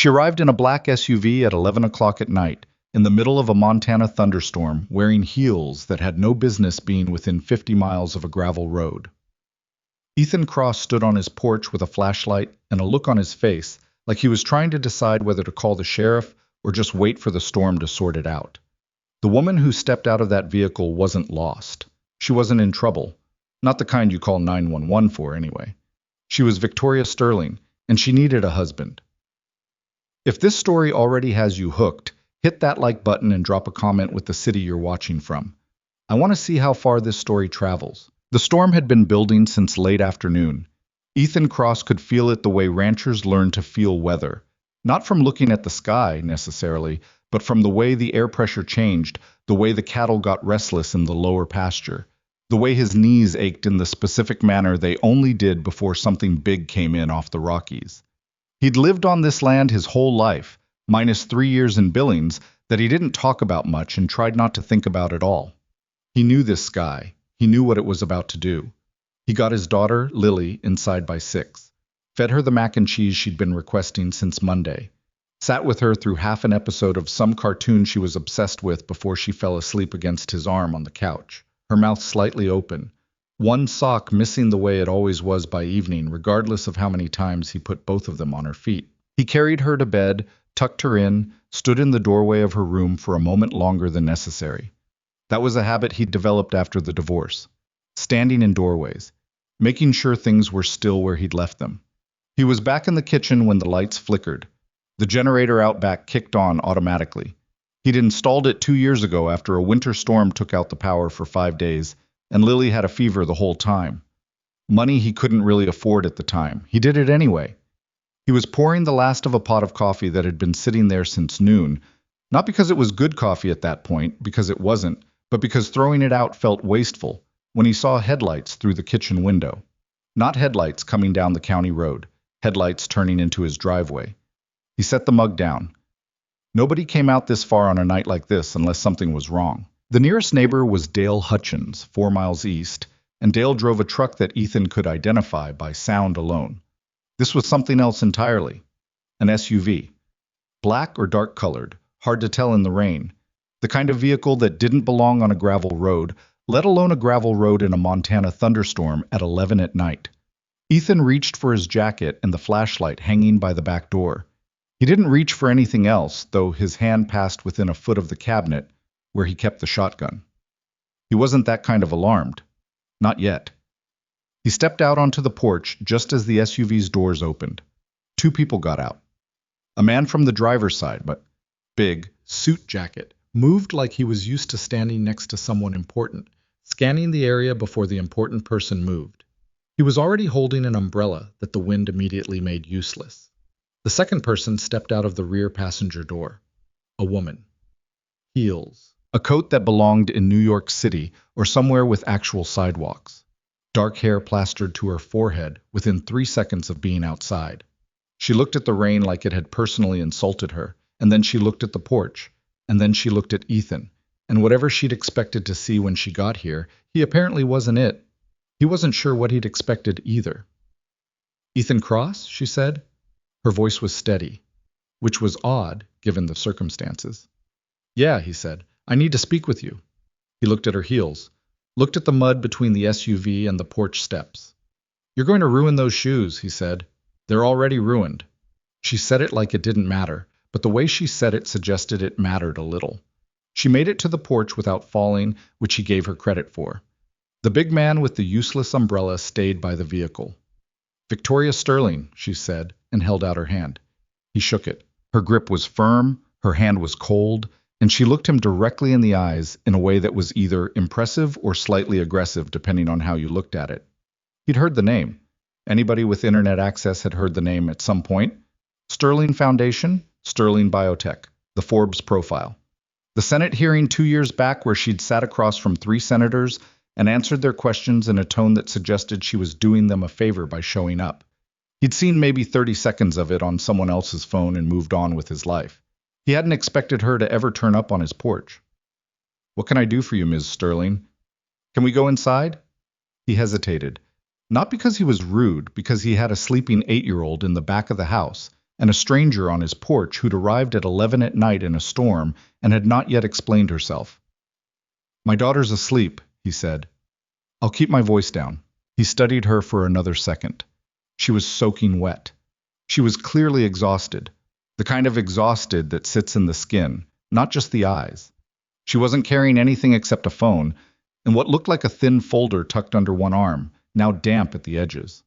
She arrived in a black SUV at 11 o'clock at night, in the middle of a Montana thunderstorm, wearing heels that had no business being within 50 miles of a gravel road. Ethan Cross stood on his porch with a flashlight and a look on his face, like he was trying to decide whether to call the sheriff or just wait for the storm to sort it out. The woman who stepped out of that vehicle wasn't lost. She wasn't in trouble. Not the kind you call 911 for, anyway. She was Victoria Sterling, and she needed a husband. If this story already has you hooked, hit that like button and drop a comment with the city you're watching from. I want to see how far this story travels. The storm had been building since late afternoon. Ethan Cross could feel it the way ranchers learn to feel weather. Not from looking at the sky, necessarily, but from the way the air pressure changed, the way the cattle got restless in the lower pasture, the way his knees ached in the specific manner they only did before something big came in off the Rockies. He'd lived on this land his whole life, minus 3 years in Billings, that he didn't talk about much and tried not to think about at all. He knew this sky. He knew what it was about to do. He got his daughter, Lily, inside by 6, fed her the mac and cheese she'd been requesting since Monday, sat with her through half an episode of some cartoon she was obsessed with before she fell asleep against his arm on the couch, her mouth slightly open, one sock missing the way it always was by evening, regardless of how many times he put both of them on her feet. He carried her to bed, tucked her in, stood in the doorway of her room for a moment longer than necessary. That was a habit he'd developed after the divorce, standing in doorways, making sure things were still where he'd left them. He was back in the kitchen when the lights flickered. The generator out back kicked on automatically. He'd installed it 2 years ago after a winter storm took out the power for 5 days, and Lily had a fever the whole time. Money he couldn't really afford at the time. He did it anyway. He was pouring the last of a pot of coffee that had been sitting there since noon, not because it was good coffee at that point, because it wasn't, but because throwing it out felt wasteful, when he saw headlights through the kitchen window. Not headlights coming down the county road, headlights turning into his driveway. He set the mug down. Nobody came out this far on a night like this unless something was wrong. The nearest neighbor was Dale Hutchins, 4 miles east, and Dale drove a truck that Ethan could identify by sound alone. This was something else entirely. An SUV. Black or dark colored, hard to tell in the rain. The kind of vehicle that didn't belong on a gravel road, let alone a gravel road in a Montana thunderstorm at 11 at night. Ethan reached for his jacket and the flashlight hanging by the back door. He didn't reach for anything else, though his hand passed within a foot of the cabinet, where he kept the shotgun. He wasn't that kind of alarmed. Not yet. He stepped out onto the porch just as the SUV's doors opened. 2 people got out. A man from the driver's side, but big, suit jacket, moved like he was used to standing next to someone important, scanning the area before the important person moved. He was already holding an umbrella that the wind immediately made useless. The second person stepped out of the rear passenger door. A woman. Heels. A coat that belonged in New York City or somewhere with actual sidewalks. Dark hair plastered to her forehead within 3 seconds of being outside. She looked at the rain like it had personally insulted her, and then she looked at the porch, and then she looked at Ethan, and whatever she'd expected to see when she got here, he apparently wasn't it. He wasn't sure what he'd expected either. "Ethan Cross?" she said. Her voice was steady, which was odd given the circumstances. "Yeah," he said. "I need to speak with you." He looked at her heels, looked at the mud between the SUV and the porch steps. "You're going to ruin those shoes," he said. "They're already ruined." She said it like it didn't matter, but the way she said it suggested it mattered a little. She made it to the porch without falling, which he gave her credit for. The big man with the useless umbrella stayed by the vehicle. "Victoria Sterling," she said, and held out her hand. He shook it. Her grip was firm, her hand was cold, and she looked him directly in the eyes in a way that was either impressive or slightly aggressive, depending on how you looked at it. He'd heard the name. Anybody with internet access had heard the name at some point. Sterling Foundation, Sterling Biotech, the Forbes profile. The Senate hearing 2 years back where she'd sat across from 3 senators and answered their questions in a tone that suggested she was doing them a favor by showing up. He'd seen maybe 30 seconds of it on someone else's phone and moved on with his life. He hadn't expected her to ever turn up on his porch. "What can I do for you, Ms. Sterling? Can we go inside?" He hesitated. Not because he was rude, because he had a sleeping 8-year-old in the back of the house, and a stranger on his porch who'd arrived at 11 at night in a storm and had not yet explained herself. "My daughter's asleep," he said. "I'll keep my voice down." He studied her for another second. She was soaking wet. She was clearly exhausted, the kind of exhausted that sits in the skin, not just the eyes. She wasn't carrying anything except a phone, and what looked like a thin folder tucked under one arm, now damp at the edges.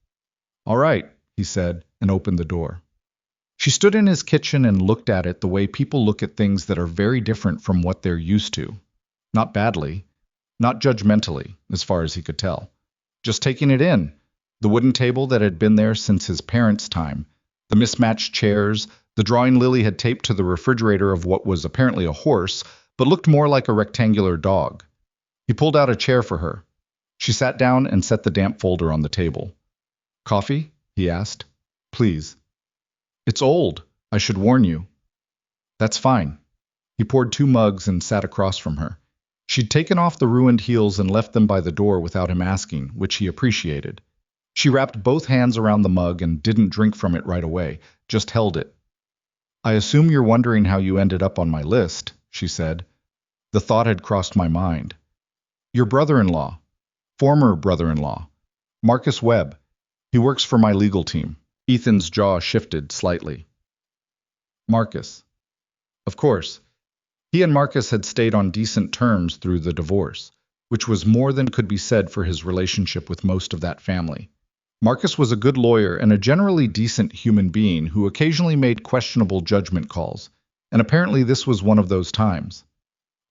"All right," he said, and opened the door. She stood in his kitchen and looked at it the way people look at things that are very different from what they're used to. Not badly, not judgmentally, as far as he could tell. Just taking it in. The wooden table that had been there since his parents' time, the mismatched chairs, the drawing Lily had taped to the refrigerator of what was apparently a horse, but looked more like a rectangular dog. He pulled out a chair for her. She sat down and set the damp folder on the table. "Coffee?" he asked. "Please." "It's old. I should warn you." "That's fine." He poured 2 mugs and sat across from her. She'd taken off the ruined heels and left them by the door without him asking, which he appreciated. She wrapped both hands around the mug and didn't drink from it right away, just held it. "I assume you're wondering how you ended up on my list," she said. The thought had crossed my mind. "Your brother-in-law, former brother-in-law, Marcus Webb. He works for my legal team." Ethan's jaw shifted slightly. Marcus. Of course. He and Marcus had stayed on decent terms through the divorce, which was more than could be said for his relationship with most of that family. Marcus was a good lawyer and a generally decent human being who occasionally made questionable judgment calls, and apparently this was one of those times.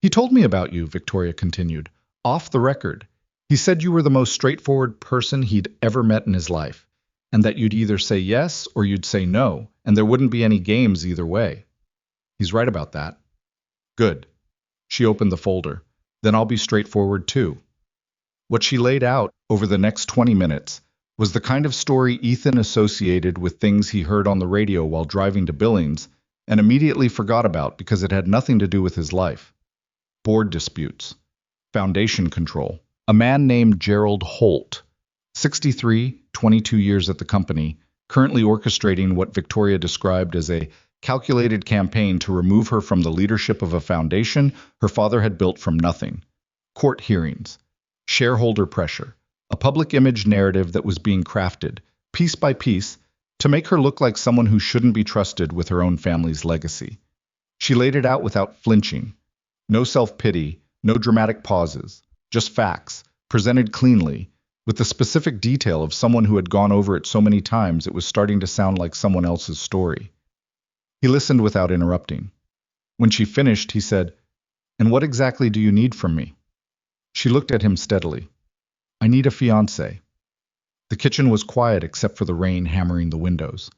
"He told me about you," Victoria continued, "off the record. He said you were the most straightforward person he'd ever met in his life, and that you'd either say yes or you'd say no, and there wouldn't be any games either way. He's right about that." "Good." She opened the folder. "Then I'll be straightforward too." What she laid out over the next 20 minutes was the kind of story Ethan associated with things he heard on the radio while driving to Billings and immediately forgot about because it had nothing to do with his life. Board disputes, foundation control, a man named Gerald Holt, 63, 22 years at the company, currently orchestrating what Victoria described as a calculated campaign to remove her from the leadership of a foundation her father had built from nothing. Court hearings, shareholder pressure, a public image narrative that was being crafted, piece by piece, to make her look like someone who shouldn't be trusted with her own family's legacy. She laid it out without flinching. No self-pity, no dramatic pauses, just facts, presented cleanly, with the specific detail of someone who had gone over it so many times it was starting to sound like someone else's story. He listened without interrupting. When she finished, he said, "And what exactly do you need from me?" She looked at him steadily. "I need a fiancé." The kitchen was quiet except for the rain hammering the windows.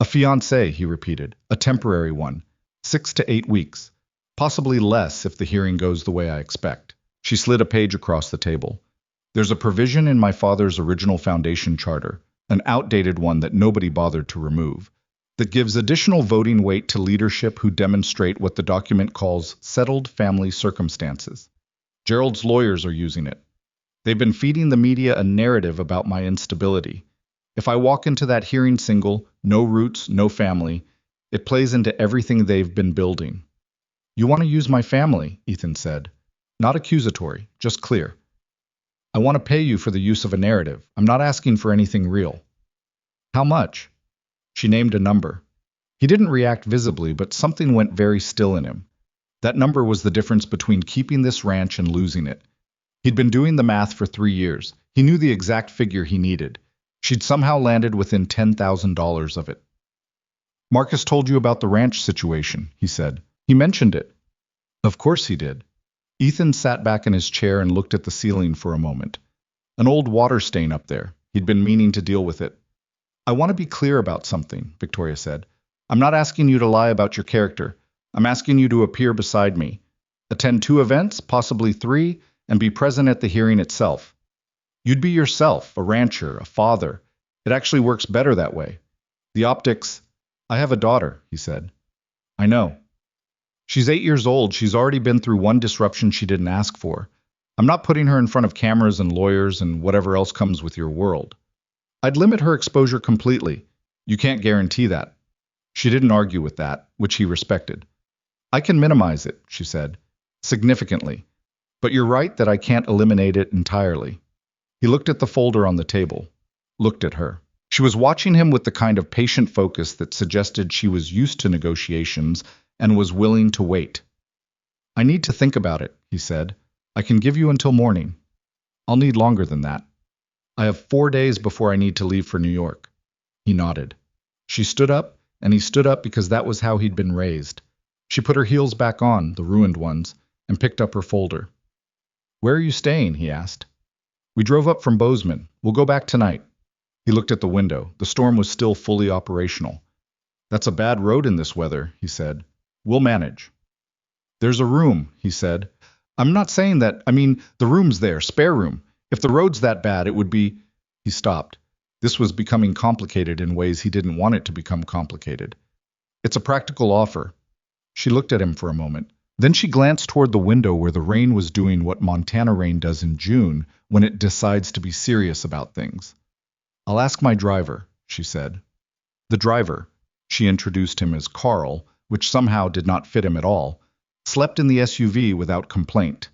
"A fiancé," he repeated, "a temporary one, 6 to 8 weeks, possibly less if the hearing goes the way I expect." She slid a page across the table. "There's a provision in my father's original foundation charter, an outdated one that nobody bothered to remove, that gives additional voting weight to leadership who demonstrate what the document calls settled family circumstances. Gerald's lawyers are using it. They've been feeding the media a narrative about my instability. If I walk into that hearing single, no roots, no family, it plays into everything they've been building." "You want to use my family," Ethan said. "Not accusatory, just clear." "I want to pay you for the use of a narrative. I'm not asking for anything real." "How much?" She named a number. He didn't react visibly, but something went very still in him. That number was the difference between keeping this ranch and losing it. He'd been doing the math for 3 years. He knew the exact figure he needed. She'd somehow landed within $10,000 of it. "Marcus told you about the ranch situation," he said. "He mentioned it." "Of course he did." Ethan sat back in his chair and looked at the ceiling for a moment. An old water stain up there. He'd been meaning to deal with it. "I want to be clear about something," Victoria said. "I'm not asking you to lie about your character. I'm asking you to appear beside me. Attend 2 events, possibly 3, and be present at the hearing itself. You'd be yourself, a rancher, a father. It actually works better that way. The optics—" "I have a daughter," he said. "I know. She's 8 years old. She's already been through one disruption she didn't ask for. I'm not putting her in front of cameras and lawyers and whatever else comes with your world. I'd limit her exposure completely. You can't guarantee that." She didn't argue with that, which he respected. I can minimize it, she said, significantly. But you're right that I can't eliminate it entirely. He looked at the folder on the table, looked at her. She was watching him with the kind of patient focus that suggested she was used to negotiations and was willing to wait. I need to think about it, he said. I can give you until morning. I'll need longer than that. I have 4 days before I need to leave for New York. He nodded. She stood up, and he stood up because that was how he'd been raised. She put her heels back on, the ruined ones, and picked up her folder. Where are you staying? He asked. We drove up from Bozeman. We'll go back tonight. He looked at the window. The storm was still fully operational. That's a bad road in this weather, he said. We'll manage. There's a room, he said. I'm not saying that. I mean, the room's there, spare room. If the road's that bad, it would be... He stopped. This was becoming complicated in ways he didn't want it to become complicated. It's a practical offer. She looked at him for a moment. Then she glanced toward the window where the rain was doing what Montana rain does in June when it decides to be serious about things. I'll ask my driver, she said. The driver, she introduced him as Carl, which somehow did not fit him at all, slept in the SUV without complaint.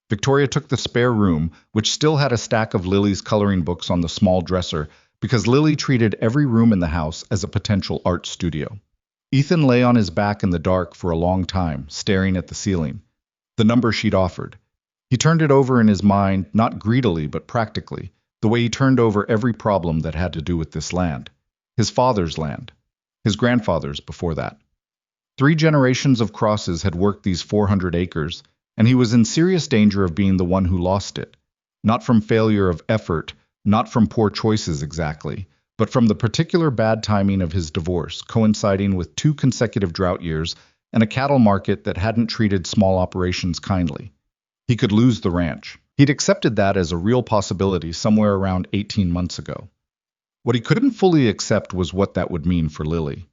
Victoria took the spare room, which still had a stack of Lily's coloring books on the small dresser, because Lily treated every room in the house as a potential art studio. Ethan lay on his back in the dark for a long time, staring at the ceiling. The number she'd offered. He turned it over in his mind, not greedily but practically, the way he turned over every problem that had to do with this land. His father's land. His grandfather's before that. 3 generations of crosses had worked these 400 acres, and he was in serious danger of being the one who lost it. Not from failure of effort, not from poor choices exactly, but from the particular bad timing of his divorce, coinciding with 2 consecutive drought years and a cattle market that hadn't treated small operations kindly. He could lose the ranch. He'd accepted that as a real possibility somewhere around 18 months ago. What he couldn't fully accept was what that would mean for Lily.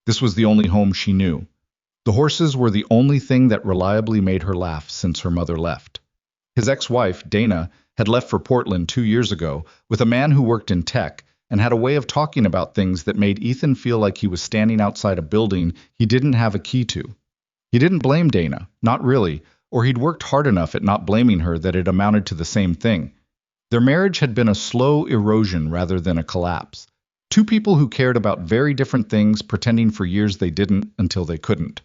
This was the only home she knew. The horses were the only thing that reliably made her laugh since her mother left. His ex-wife, Dana, had left for Portland 2 years ago with a man who worked in tech and had a way of talking about things that made Ethan feel like he was standing outside a building he didn't have a key to. He didn't blame Dana, not really, or he'd worked hard enough at not blaming her that it amounted to the same thing. Their marriage had been a slow erosion rather than a collapse. 2 people who cared about very different things pretending for years they didn't until they couldn't.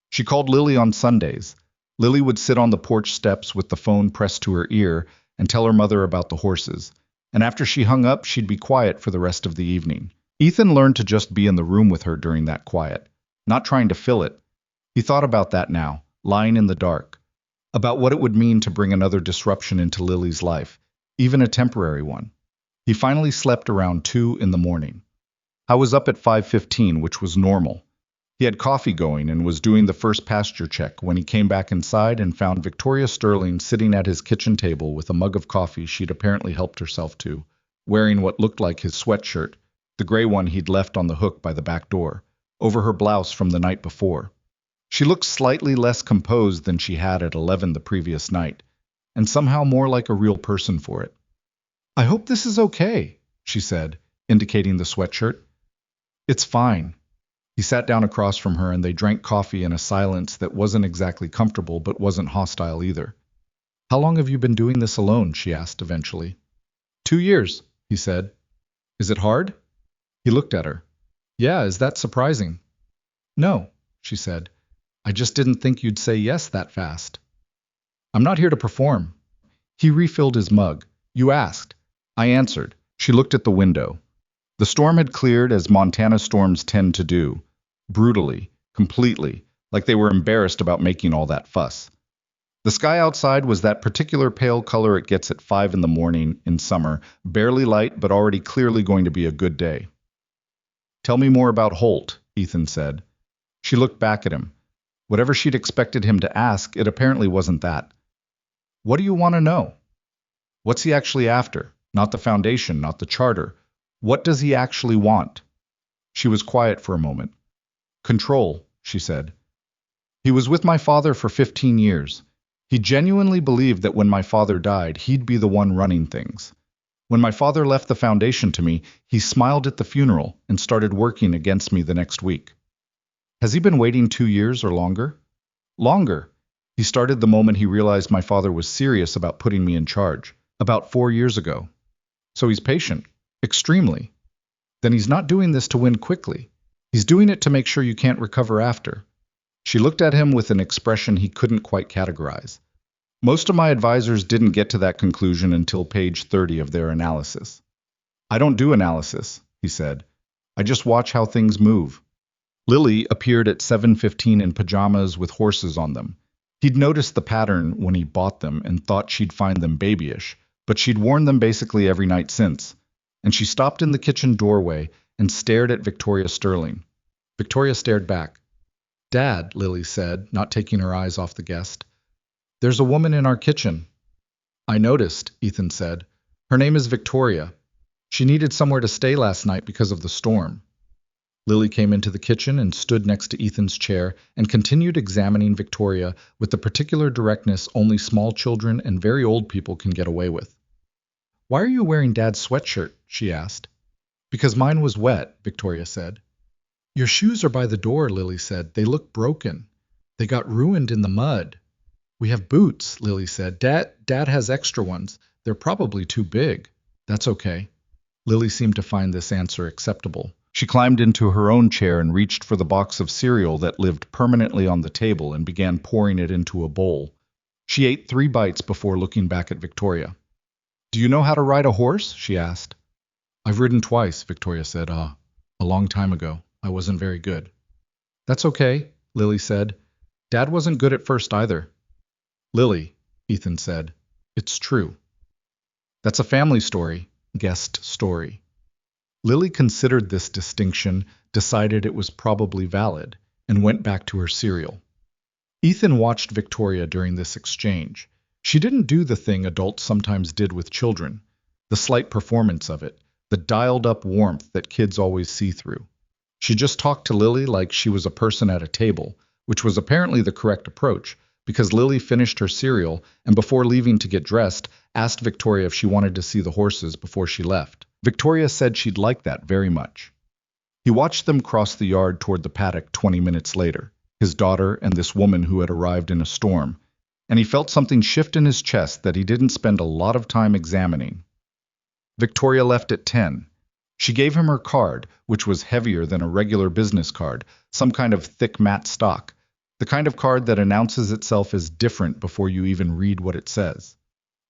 She called Lily on Sundays. Lily would sit on the porch steps with the phone pressed to her ear and tell her mother about the horses. And after she hung up, she'd be quiet for the rest of the evening. Ethan learned to just be in the room with her during that quiet, not trying to fill it. He thought about that now, lying in the dark, about what it would mean to bring another disruption into Lily's life, even a temporary one. He finally slept around 2 in the morning. I was up at 5:15, which was normal. He had coffee going and was doing the first pasture check when he came back inside and found Victoria Sterling sitting at his kitchen table with a mug of coffee she'd apparently helped herself to, wearing what looked like his sweatshirt, the gray one he'd left on the hook by the back door, over her blouse from the night before. She looked slightly less composed than she had at 11 the previous night, and somehow more like a real person for it. I hope this is okay, she said, indicating the sweatshirt. It's fine. He sat down across from her and they drank coffee in a silence that wasn't exactly comfortable but wasn't hostile either. How long have you been doing this alone? She asked eventually. 2 years, he said. Is it hard? He looked at her. Yeah, is that surprising? No, she said. I just didn't think you'd say yes that fast. I'm not here to perform. He refilled his mug. You asked. I answered. She looked at the window. The storm had cleared as Montana storms tend to do, brutally, completely, like they were embarrassed about making all that fuss. The sky outside was that particular pale color it gets at 5 in the morning in summer, barely light but already clearly going to be a good day. Tell me more about Holt, Ethan said. She looked back at him. Whatever she'd expected him to ask, it apparently wasn't that. What do you want to know? What's he actually after? Not the foundation, not the charter. What does he actually want? She was quiet for a moment. Control, she said. He was with my father for 15 years. He genuinely believed that when my father died, he'd be the one running things. When my father left the foundation to me, he smiled at the funeral and started working against me the next week. Has he been waiting 2 years or longer? Longer. He started the moment he realized my father was serious about putting me in charge, about 4 years ago. So he's patient. Extremely. Then he's not doing this to win quickly. He's doing it to make sure you can't recover after. She looked at him with an expression he couldn't quite categorize. Most of my advisors didn't get to that conclusion until page 30 of their analysis. I don't do analysis, he said. I just watch how things move. Lily appeared at 7:15 in pajamas with horses on them. He'd noticed the pattern when he bought them and thought she'd find them babyish, but she'd worn them basically every night since. And she stopped in the kitchen doorway and stared at Victoria Sterling. Victoria stared back. Dad, Lily said, not taking her eyes off the guest. There's a woman in our kitchen. I noticed, Ethan said. Her name is Victoria. She needed somewhere to stay last night because of the storm. Lily came into the kitchen and stood next to Ethan's chair and continued examining Victoria with the particular directness only small children and very old people can get away with. Why are you wearing Dad's sweatshirt? She asked. Because mine was wet, Victoria said. Your shoes are by the door, Lily said. They look broken. They got ruined in the mud. We have boots, Lily said. Dad has extra ones. They're probably too big. That's okay. Lily seemed to find this answer acceptable. She climbed into her own chair and reached for the box of cereal that lived permanently on the table and began pouring it into a bowl. She ate 3 bites before looking back at Victoria. Do you know how to ride a horse? She asked. I've ridden twice, Victoria said. A long time ago. I wasn't very good. That's okay, Lily said. Dad wasn't good at first either. Lily, Ethan said. It's true. That's a family story, guest story. Lily considered this distinction, decided it was probably valid, and went back to her cereal. Ethan watched Victoria during this exchange. She didn't do the thing adults sometimes did with children, the slight performance of it, the dialed-up warmth that kids always see through. She just talked to Lily like she was a person at a table, which was apparently the correct approach, because Lily finished her cereal and before leaving to get dressed, asked Victoria if she wanted to see the horses before she left. Victoria said she'd like that very much. He watched them cross the yard toward the paddock 20 minutes later, his daughter and this woman who had arrived in a storm, and he felt something shift in his chest that he didn't spend a lot of time examining. Victoria left at 10. She gave him her card, which was heavier than a regular business card, some kind of thick matte stock, the kind of card that announces itself as different before you even read what it says.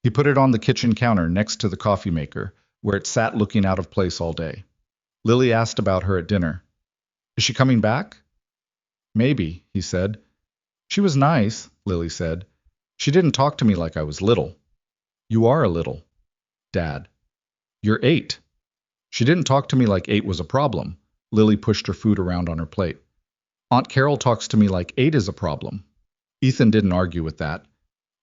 He put it on the kitchen counter next to the coffee maker, where it sat looking out of place all day. Lily asked about her at dinner. Is she coming back? Maybe, he said. She was nice, Lily said. She didn't talk to me like I was little. You are a little. Dad. You're 8. She didn't talk to me like 8 was a problem. Lily pushed her food around on her plate. Aunt Carol talks to me like 8 is a problem. Ethan didn't argue with that.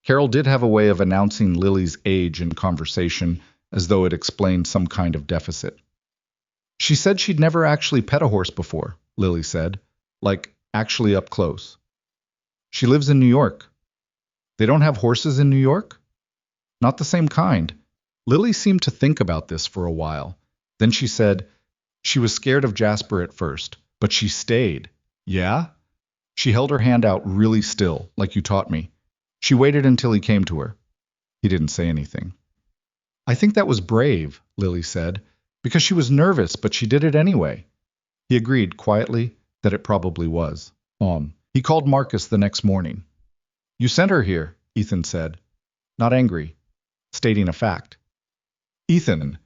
Carol did have a way of announcing Lily's age in conversation as though it explained some kind of deficit. She said she'd never actually pet a horse before, Lily said, like actually up close. She lives in New York. They don't have horses in New York? Not the same kind. Lily seemed to think about this for a while. Then she said, she was scared of Jasper at first, but she stayed. Yeah? She held her hand out really still, like you taught me. She waited until he came to her. He didn't say anything. I think that was brave, Lily said, because she was nervous, but she did it anyway. He agreed quietly that it probably was. He called Marcus the next morning. You sent her here, Ethan said. Not angry, stating a fact. Ethan,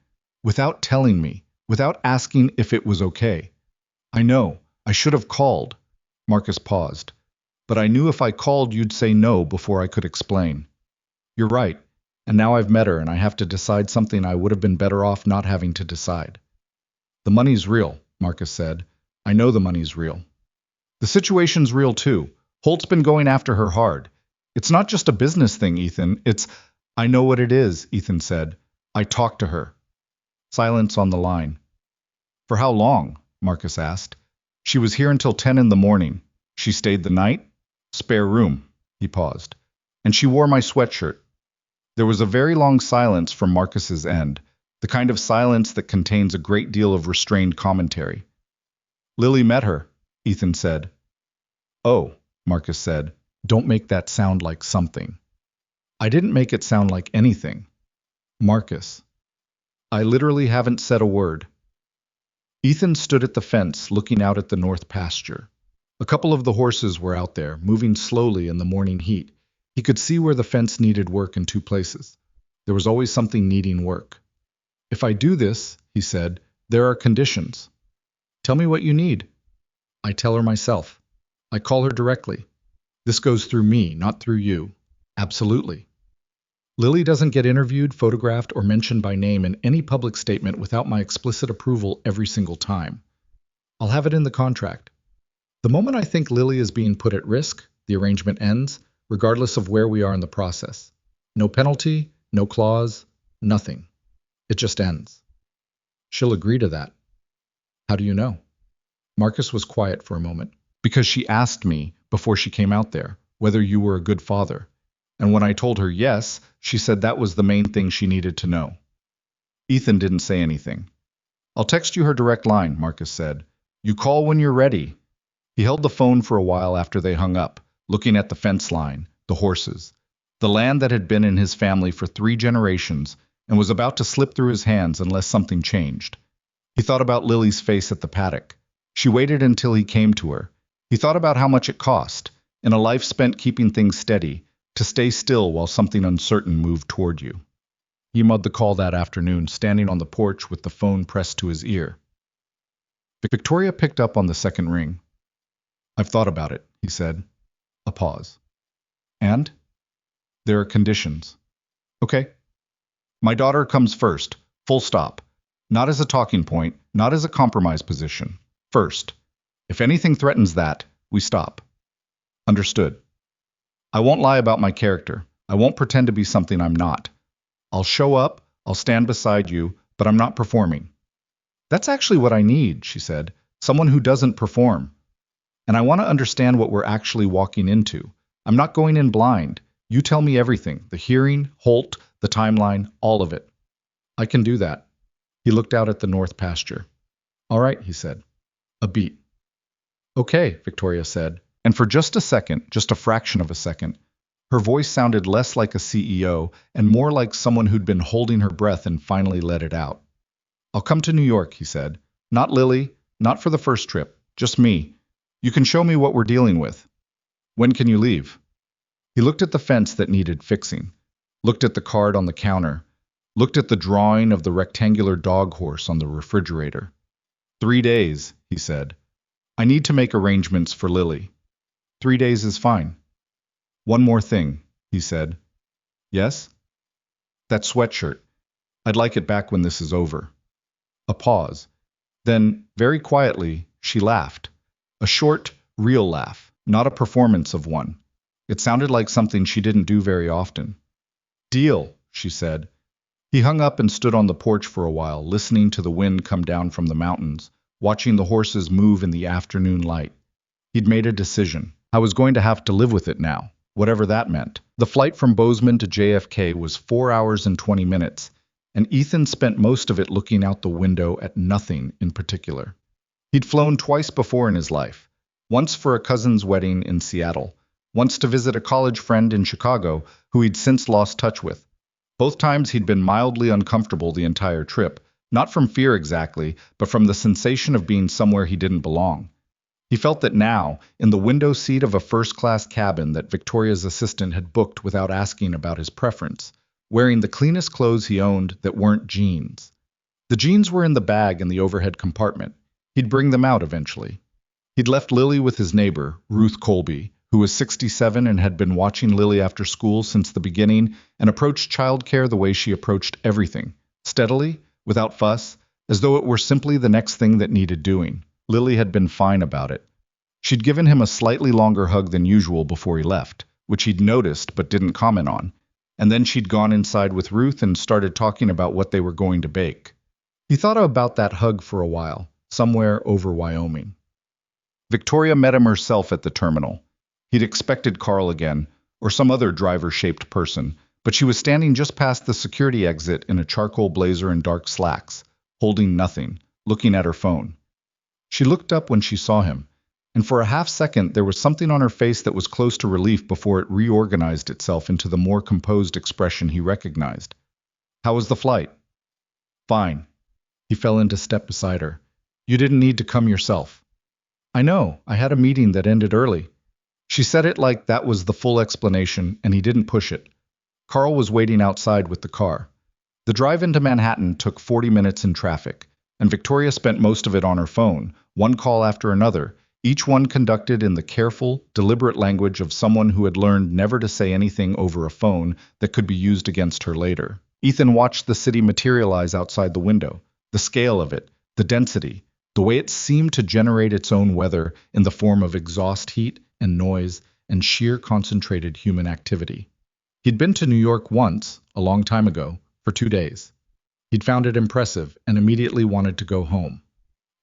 without telling me, without asking if it was okay. I know, I should have called. Marcus paused. But I knew if I called you'd say no before I could explain. You're right, and now I've met her and I have to decide something I would have been better off not having to decide. The money's real, Marcus said. I know the money's real. The situation's real too. Holt's been going after her hard. It's not just a business thing, Ethan. I know what it is, Ethan said. I talked to her. Silence on the line. For how long? Marcus asked. She was here until 10 in the morning. She stayed the night? Spare room. He paused. And she wore my sweatshirt. There was a very long silence from Marcus's end, the kind of silence that contains a great deal of restrained commentary. Lily met her, Ethan said. Oh, Marcus said, don't make that sound like something. I didn't make it sound like anything. Marcus. I literally haven't said a word. Ethan stood at the fence looking out at the north pasture. A couple of the horses were out there, moving slowly in the morning heat. He could see where the fence needed work in two places. There was always something needing work. If I do this, he said, there are conditions. Tell me what you need. I tell her myself. I call her directly. This goes through me, not through you. Absolutely. Lily doesn't get interviewed, photographed, or mentioned by name in any public statement without my explicit approval every single time. I'll have it in the contract. The moment I think Lily is being put at risk, the arrangement ends, regardless of where we are in the process. No penalty, no clause, nothing. It just ends. She'll agree to that. How do you know? Marcus was quiet for a moment. Because she asked me, before she came out there, whether you were a good father. And when I told her yes, she said that was the main thing she needed to know. Ethan didn't say anything. I'll text you her direct line, Marcus said. You call when you're ready. He held the phone for a while after they hung up, looking at the fence line, the horses, the land that had been in his family for 3 generations and was about to slip through his hands unless something changed. He thought about Lily's face at the paddock. She waited until he came to her. He thought about how much it cost, in a life spent keeping things steady, to stay still while something uncertain moved toward you. He made the call that afternoon, standing on the porch with the phone pressed to his ear. Victoria picked up on the second ring. I've thought about it, he said. A pause. And? There are conditions. Okay. My daughter comes first, full stop. Not as a talking point, not as a compromise position. First. If anything threatens that, we stop. Understood. I won't lie about my character. I won't pretend to be something I'm not. I'll show up, I'll stand beside you, but I'm not performing. That's actually what I need, she said. Someone who doesn't perform. And I want to understand what we're actually walking into. I'm not going in blind. You tell me everything, the hearing, Holt, the timeline, all of it. I can do that. He looked out at the north pasture. All right, he said. A beat. Okay, Victoria said. And for just a second, just a fraction of a second, her voice sounded less like a CEO and more like someone who'd been holding her breath and finally let it out. I'll come to New York, he said. Not Lily, not for the first trip, just me. You can show me what we're dealing with. When can you leave? He looked at the fence that needed fixing, looked at the card on the counter, looked at the drawing of the rectangular dog horse on the refrigerator. 3 days, he said. I need to make arrangements for Lily. 3 days is fine. One more thing, he said. Yes? That sweatshirt. I'd like it back when this is over. A pause. Then, very quietly, she laughed. A short, real laugh, not a performance of one. It sounded like something she didn't do very often. Deal, she said. He hung up and stood on the porch for a while, listening to the wind come down from the mountains, watching the horses move in the afternoon light. He'd made a decision. I was going to have to live with it now, whatever that meant. The flight from Bozeman to JFK was 4 hours and 20 minutes, and Ethan spent most of it looking out the window at nothing in particular. He'd flown twice before in his life, once for a cousin's wedding in Seattle, once to visit a college friend in Chicago who he'd since lost touch with. Both times he'd been mildly uncomfortable the entire trip, not from fear exactly, but from the sensation of being somewhere he didn't belong. He felt that now, in the window seat of a first-class cabin that Victoria's assistant had booked without asking about his preference, wearing the cleanest clothes he owned that weren't jeans. The jeans were in the bag in the overhead compartment. He'd bring them out eventually. He'd left Lily with his neighbor, Ruth Colby, who was 67 and had been watching Lily after school since the beginning and approached childcare the way she approached everything, steadily, without fuss, as though it were simply the next thing that needed doing. Lily had been fine about it. She'd given him a slightly longer hug than usual before he left, which he'd noticed but didn't comment on, and then she'd gone inside with Ruth and started talking about what they were going to bake. He thought about that hug for a while, somewhere over Wyoming. Victoria met him herself at the terminal. He'd expected Carl again, or some other driver-shaped person, but she was standing just past the security exit in a charcoal blazer and dark slacks, holding nothing, looking at her phone. She looked up when she saw him, and for a half-second there was something on her face that was close to relief before it reorganized itself into the more composed expression he recognized. "How was the flight?" "Fine." He fell into step beside her. "You didn't need to come yourself." "I know. I had a meeting that ended early." She said it like that was the full explanation, and he didn't push it. Carl was waiting outside with the car. The drive into Manhattan took 40 minutes in traffic, and Victoria spent most of it on her phone, one call after another, each one conducted in the careful, deliberate language of someone who had learned never to say anything over a phone that could be used against her later. Ethan watched the city materialize outside the window, the scale of it, the density, the way it seemed to generate its own weather in the form of exhaust heat and noise and sheer concentrated human activity. He'd been to New York once, a long time ago, for 2 days. He'd found it impressive and immediately wanted to go home.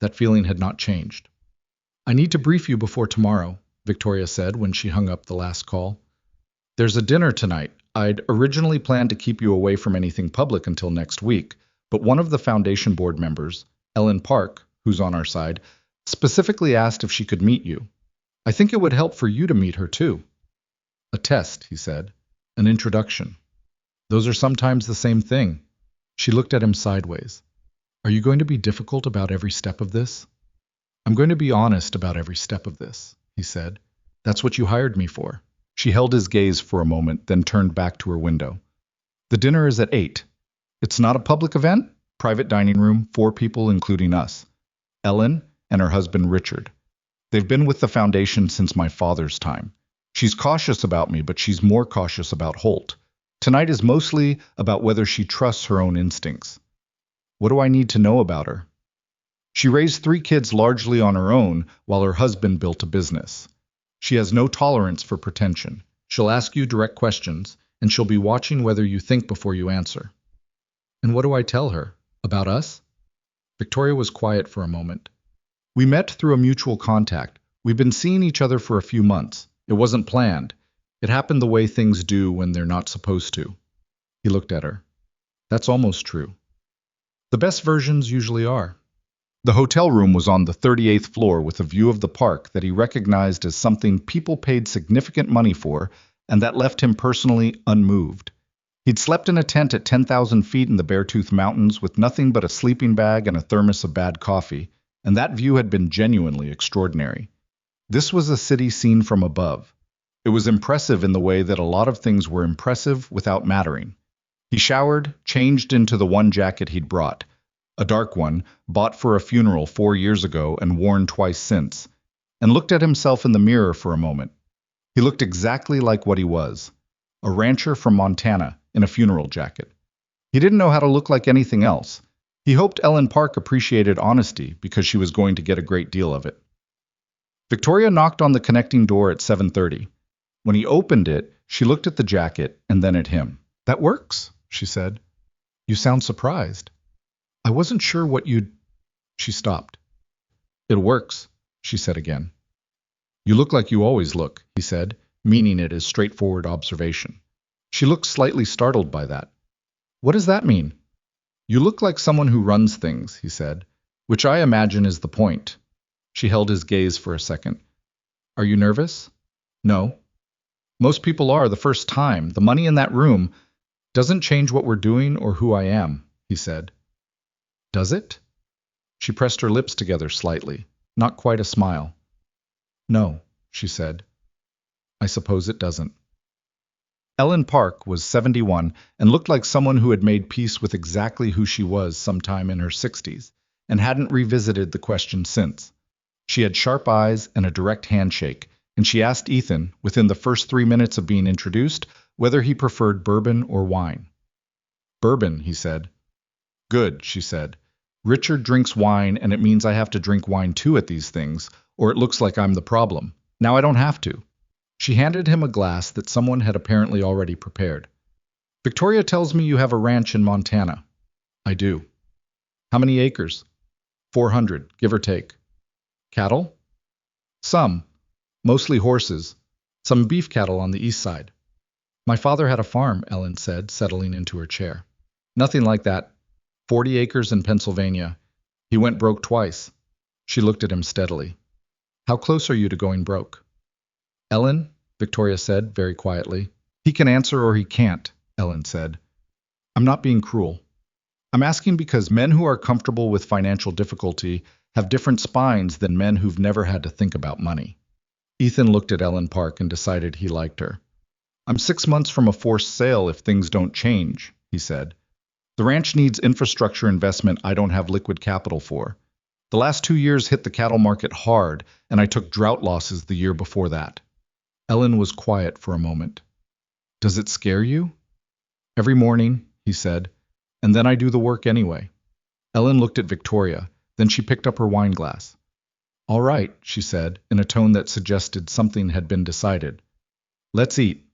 That feeling had not changed. "I need to brief you before tomorrow," Victoria said when she hung up the last call. "There's a dinner tonight. I'd originally planned to keep you away from anything public until next week, but one of the foundation board members, Ellen Park, who's on our side, specifically asked if she could meet you. I think it would help for you to meet her too." "A test," he said. "An introduction. Those are sometimes the same thing." She looked at him sideways. "Are you going to be difficult about every step of this?" "I'm going to be honest about every step of this," he said. "That's what you hired me for." She held his gaze for a moment, then turned back to her window. "The dinner is at 8. It's not a public event? Private dining room, 4 people including us. Ellen and her husband Richard. They've been with the foundation since my father's time. She's cautious about me, but she's more cautious about Holt. Tonight is mostly about whether she trusts her own instincts." "What do I need to know about her?" "She raised 3 kids largely on her own while her husband built a business. She has no tolerance for pretension. She'll ask you direct questions, and she'll be watching whether you think before you answer." "And what do I tell her? About us?" Victoria was quiet for a moment. "We met through a mutual contact. We've been seeing each other for a few months. It wasn't planned. It happened the way things do when they're not supposed to." He looked at her. "That's almost true. The best versions usually are." The hotel room was on the 38th floor with a view of the park that he recognized as something people paid significant money for and that left him personally unmoved. He'd slept in a tent at 10,000 feet in the Beartooth Mountains with nothing but a sleeping bag and a thermos of bad coffee, and that view had been genuinely extraordinary. This was a city seen from above. It was impressive in the way that a lot of things were impressive without mattering. He showered, changed into the one jacket he'd brought, a dark one, bought for a funeral 4 years ago and worn twice since, and looked at himself in the mirror for a moment. He looked exactly like what he was, a rancher from Montana in a funeral jacket. He didn't know how to look like anything else. He hoped Ellen Park appreciated honesty because she was going to get a great deal of it. Victoria knocked on the connecting door at 7:30. When he opened it, she looked at the jacket and then at him. "That works," she said. "You sound surprised." "I wasn't sure what you'd—" She stopped. "It works," she said again. "You look like you always look," he said, meaning it as straightforward observation. She looked slightly startled by that. "What does that mean?" "You look like someone who runs things," he said, "which I imagine is the point." She held his gaze for a second. "Are you nervous?" "No." "Most people are the first time. The money in that room doesn't change what we're doing or who I am," he said. "Does it?" She pressed her lips together slightly, not quite a smile. "No," she said. "I suppose it doesn't." Ellen Park was 71 and looked like someone who had made peace with exactly who she was sometime in her 60s and hadn't revisited the question since. She had sharp eyes and a direct handshake, and she asked Ethan, within the first 3 minutes of being introduced, whether he preferred bourbon or wine. "Bourbon," he said. "Good," she said. "Richard drinks wine, and it means I have to drink wine too at these things, or it looks like I'm the problem. Now I don't have to." She handed him a glass that someone had apparently already prepared. "Victoria tells me you have a ranch in Montana." "I do." "How many acres?" 400, give or take." "Cattle?" "Some. Mostly horses. Some beef cattle on the east side." "My father had a farm," Ellen said, settling into her chair. "Nothing like that. 40 acres in Pennsylvania. He went broke twice." She looked at him steadily. How close are you to going broke? Ellen, Victoria said very quietly. He can answer or he can't, Ellen said. I'm not being cruel. I'm asking because men who are comfortable with financial difficulty have different spines than men who've never had to think about money. Ethan looked at Ellen Park and decided he liked her. I'm 6 months from a forced sale if things don't change, he said. The ranch needs infrastructure investment I don't have liquid capital for. The last 2 years hit the cattle market hard, and I took drought losses the year before that. Ellen was quiet for a moment. Does it scare you? Every morning, he said, and then I do the work anyway. Ellen looked at Victoria, then she picked up her wine glass. All right, she said, in a tone that suggested something had been decided. Let's eat.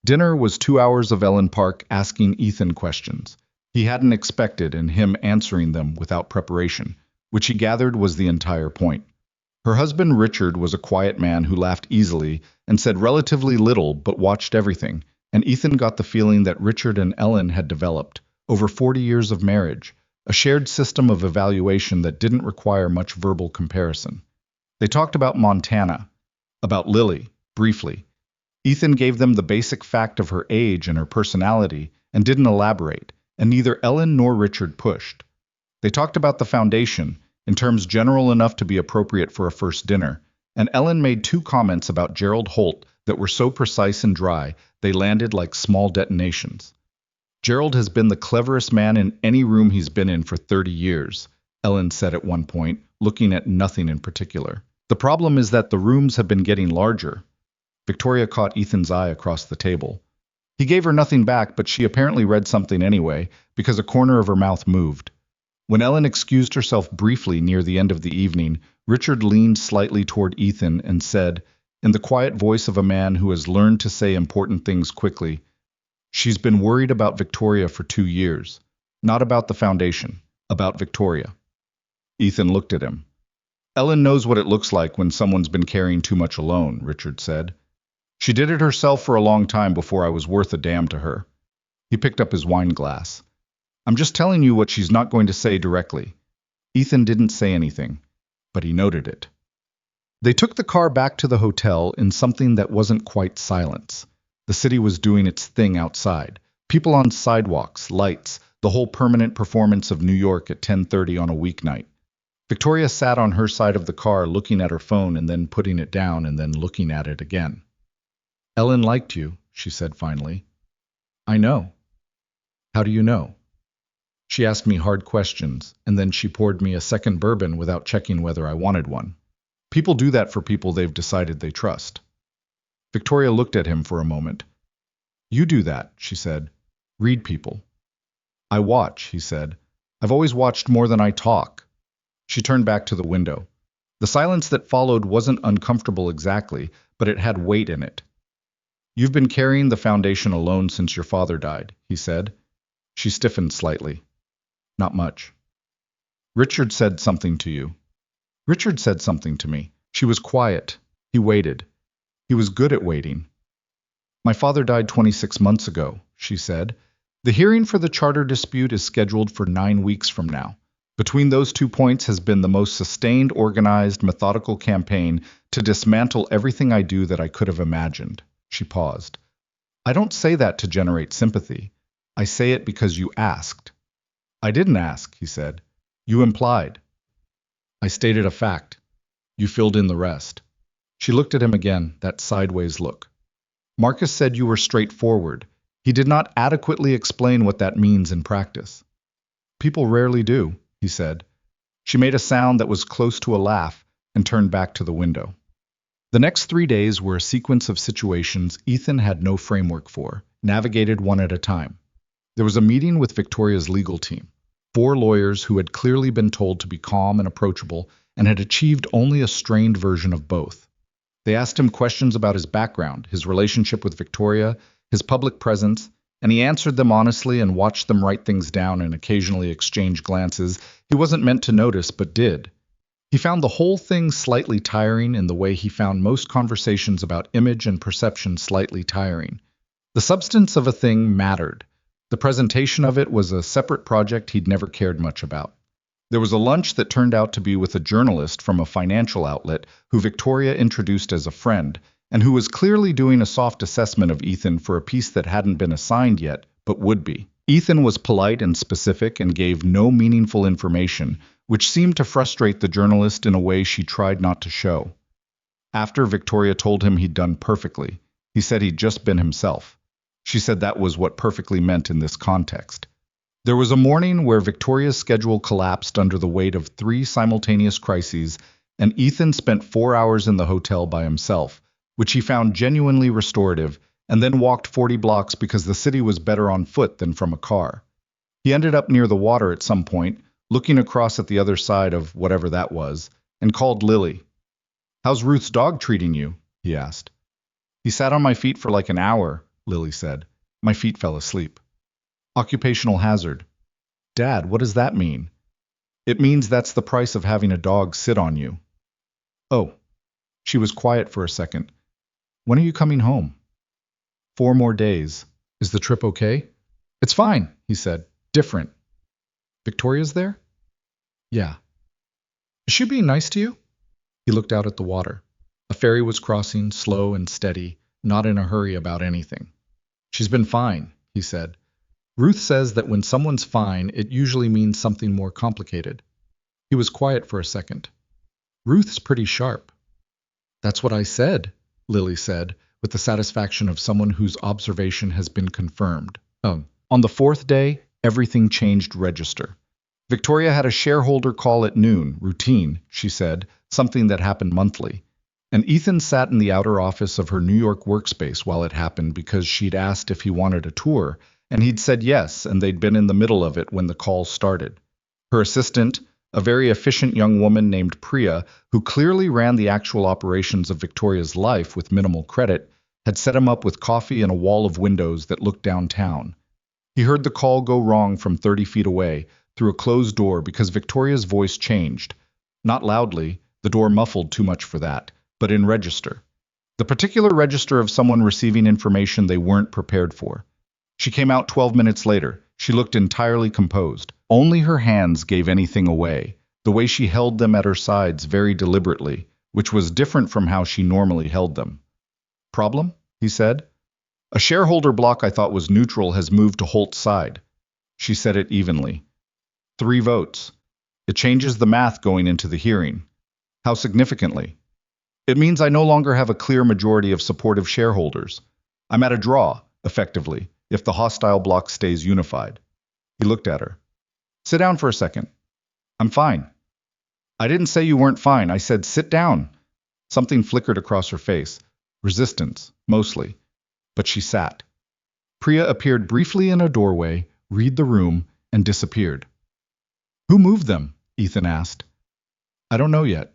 Dinner was 2 hours of Ellen Park asking Ethan questions he hadn't expected and him answering them without preparation, which he gathered was the entire point. Her husband Richard was a quiet man who laughed easily and said relatively little but watched everything, and Ethan got the feeling that Richard and Ellen had developed, over 40 years of marriage, a shared system of evaluation that didn't require much verbal comparison. They talked about Montana, about Lily, briefly. Ethan gave them the basic fact of her age and her personality and didn't elaborate, and neither Ellen nor Richard pushed. They talked about the foundation, in terms general enough to be appropriate for a first dinner, and Ellen made 2 comments about Gerald Holt that were so precise and dry they landed like small detonations. Gerald has been the cleverest man in any room he's been in for 30 years, Ellen said at one point, looking at nothing in particular. The problem is that the rooms have been getting larger. Victoria caught Ethan's eye across the table. He gave her nothing back, but she apparently read something anyway, because a corner of her mouth moved. When Ellen excused herself briefly near the end of the evening, Richard leaned slightly toward Ethan and said, in the quiet voice of a man who has learned to say important things quickly, She's been worried about Victoria for 2 years. Not about the foundation, about Victoria. Ethan looked at him. Ellen knows what it looks like when someone's been carrying too much alone, Richard said. She did it herself for a long time before I was worth a damn to her. He picked up his wine glass. I'm just telling you what she's not going to say directly. Ethan didn't say anything, but he noted it. They took the car back to the hotel in something that wasn't quite silence. The city was doing its thing outside. People on sidewalks, lights, the whole permanent performance of New York at 10:30 on a weeknight. Victoria sat on her side of the car looking at her phone and then putting it down and then looking at it again. Ellen liked you, she said finally. I know. How do you know? She asked me hard questions, and then she poured me a second bourbon without checking whether I wanted one. People do that for people they've decided they trust. Victoria looked at him for a moment. You do that, she said. Read people. I watch, he said. I've always watched more than I talk. She turned back to the window. The silence that followed wasn't uncomfortable exactly, but it had weight in it. You've been carrying the foundation alone since your father died, he said. She stiffened slightly. Not much. Richard said something to you. Richard said something to me. She was quiet. He waited. He was good at waiting. My father died 26 months ago, she said. The hearing for the charter dispute is scheduled for 9 weeks from now. Between those 2 points has been the most sustained, organized, methodical campaign to dismantle everything I do that I could have imagined. She paused. I don't say that to generate sympathy. I say it because you asked. I didn't ask, he said. You implied. I stated a fact. You filled in the rest. She looked at him again, that sideways look. Marcus said you were straightforward. He did not adequately explain what that means in practice. People rarely do, he said. She made a sound that was close to a laugh and turned back to the window. The next 3 days were a sequence of situations Ethan had no framework for, navigated one at a time. There was a meeting with Victoria's legal team, 4 lawyers who had clearly been told to be calm and approachable and had achieved only a strained version of both. They asked him questions about his background, his relationship with Victoria, his public presence, and he answered them honestly and watched them write things down and occasionally exchange glances he wasn't meant to notice but did. He found the whole thing slightly tiring in the way he found most conversations about image and perception slightly tiring. The substance of a thing mattered. The presentation of it was a separate project he'd never cared much about. There was a lunch that turned out to be with a journalist from a financial outlet who Victoria introduced as a friend, and who was clearly doing a soft assessment of Ethan for a piece that hadn't been assigned yet, but would be. Ethan was polite and specific and gave no meaningful information, which seemed to frustrate the journalist in a way she tried not to show. After Victoria told him he'd done perfectly, he said he'd just been himself. She said that was what perfectly meant in this context. There was a morning where Victoria's schedule collapsed under the weight of 3 simultaneous crises, and Ethan spent 4 hours in the hotel by himself, which he found genuinely restorative, and then walked 40 blocks because the city was better on foot than from a car. He ended up near the water at some point, looking across at the other side of whatever that was, and called Lily. "How's Ruth's dog treating you?" he asked. "He sat on my feet for like an hour," Lily said. "My feet fell asleep." Occupational hazard. Dad, what does that mean? It means that's the price of having a dog sit on you. Oh. She was quiet for a second. When are you coming home? 4 more days. Is the trip okay? It's fine, he said. Different. Victoria's there? Yeah. Is she being nice to you? He looked out at the water. A ferry was crossing, slow and steady, not in a hurry about anything. She's been fine, he said. Ruth says that when someone's fine, it usually means something more complicated. He was quiet for a second. Ruth's pretty sharp. That's what I said, Lily said, with the satisfaction of someone whose observation has been confirmed. On the 4th day, everything changed register. Victoria had a shareholder call at noon, routine, she said, something that happened monthly. And Ethan sat in the outer office of her New York workspace while it happened because she'd asked if he wanted a tour, and he'd said yes, and they'd been in the middle of it when the call started. Her assistant, a very efficient young woman named Priya, who clearly ran the actual operations of Victoria's life with minimal credit, had set him up with coffee and a wall of windows that looked downtown. He heard the call go wrong from 30 feet away, through a closed door because Victoria's voice changed. Not loudly, the door muffled too much for that, but in register. The particular register of someone receiving information they weren't prepared for. She came out 12 minutes later. She looked entirely composed. Only her hands gave anything away, the way she held them at her sides very deliberately, which was different from how she normally held them. Problem? He said. A shareholder block I thought was neutral has moved to Holt's side. She said it evenly. 3 votes. It changes the math going into the hearing. How significantly? It means I no longer have a clear majority of supportive shareholders. I'm at a draw, effectively, if the hostile bloc stays unified. He looked at her. Sit down for a second. I'm fine. I didn't say you weren't fine. I said sit down. Something flickered across her face. Resistance, mostly. But she sat. Priya appeared briefly in a doorway, read the room, and disappeared. Who moved them? Ethan asked. I don't know yet.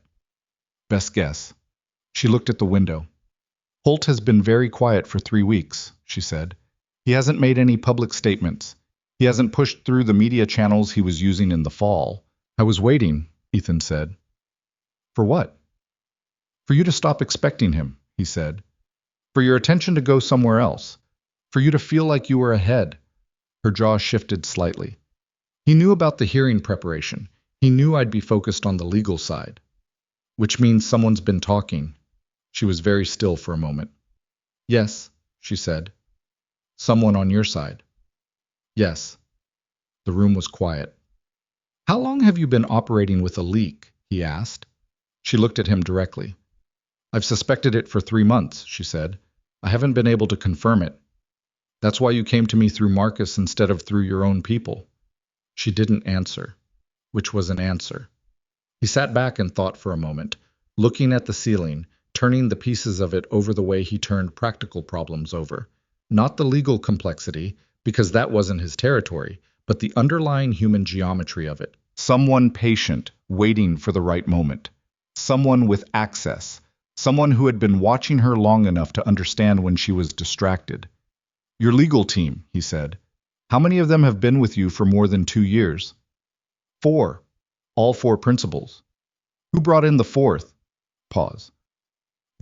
Best guess. She looked at the window. Holt has been very quiet for 3 weeks, she said. He hasn't made any public statements. He hasn't pushed through the media channels he was using in the fall. I was waiting, Ethan said. For what? For you to stop expecting him, he said. For your attention to go somewhere else. For you to feel like you were ahead. Her jaw shifted slightly. He knew about the hearing preparation. He knew I'd be focused on the legal side. Which means someone's been talking. She was very still for a moment. Yes, she said. Someone on your side. Yes. The room was quiet. How long have you been operating with a leak? He asked. She looked at him directly. I've suspected it for 3 months, she said. I haven't been able to confirm it. That's why you came to me through Marcus instead of through your own people. She didn't answer, which was an answer. He sat back and thought for a moment, looking at the ceiling, turning the pieces of it over the way he turned practical problems over. Not the legal complexity, because that wasn't his territory, but the underlying human geometry of it. Someone patient, waiting for the right moment. Someone with access. Someone who had been watching her long enough to understand when she was distracted. Your legal team, he said. How many of them have been with you for more than 2 years? 4. All 4 principals. Who brought in the 4th? Pause.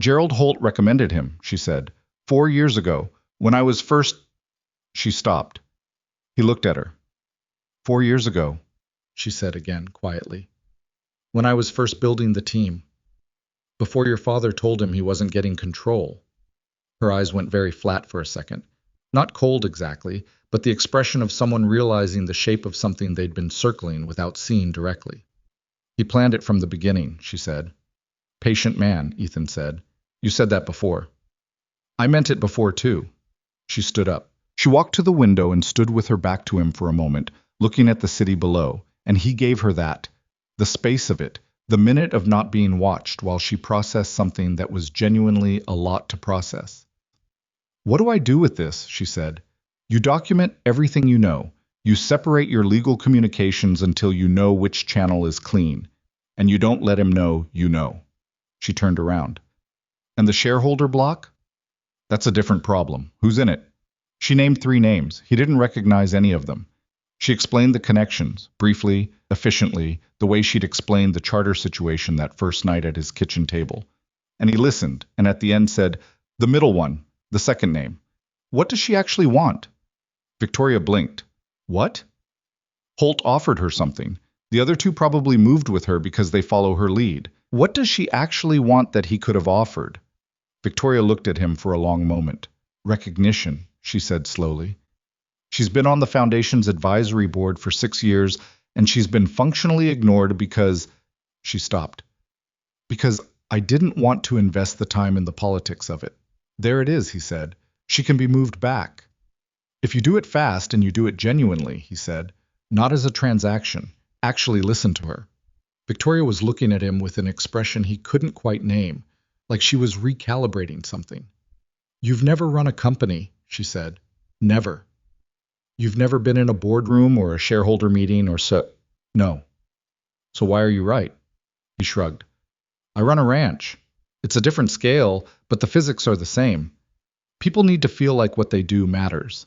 Gerald Holt recommended him, she said. 4 years ago, when I was first... She stopped. He looked at her. 4 years ago. she said again, quietly. When I was first building the team. Before your father told him he wasn't getting control. Her eyes went very flat for a second. Not cold exactly, but the expression of someone realizing the shape of something they'd been circling without seeing directly. He planned it from the beginning, she said. Patient man, Ethan said. You said that before. I meant it before, too. She stood up. She walked to the window and stood with her back to him for a moment, looking at the city below, and he gave her that. The space of it, the minute of not being watched while she processed something that was genuinely a lot to process. What do I do with this? She said. You document everything you know. You separate your legal communications until you know which channel is clean. And you don't let him know you know. She turned around. And the shareholder block? That's a different problem. Who's in it? She named 3 names. He didn't recognize any of them. She explained the connections, briefly, efficiently, the way she'd explained the charter situation that first night at his kitchen table. And he listened, and at the end said, the middle one, the second name. What does she actually want? Victoria blinked. What? Holt offered her something. The other 2 probably moved with her because they follow her lead. What does she actually want that he could have offered? Victoria looked at him for a long moment. Recognition, she said slowly. She's been on the Foundation's advisory board for 6 years, and she's been functionally ignored because... She stopped. Because I didn't want to invest the time in the politics of it. There it is, he said. She can be moved back. If you do it fast and you do it genuinely, he said, not as a transaction, actually listen to her. Victoria was looking at him with an expression he couldn't quite name, like she was recalibrating something. You've never run a company, she said. Never. You've never been in a boardroom or a shareholder meeting or so. No. So why are you right? He shrugged. I run a ranch. It's a different scale, but the physics are the same. People need to feel like what they do matters.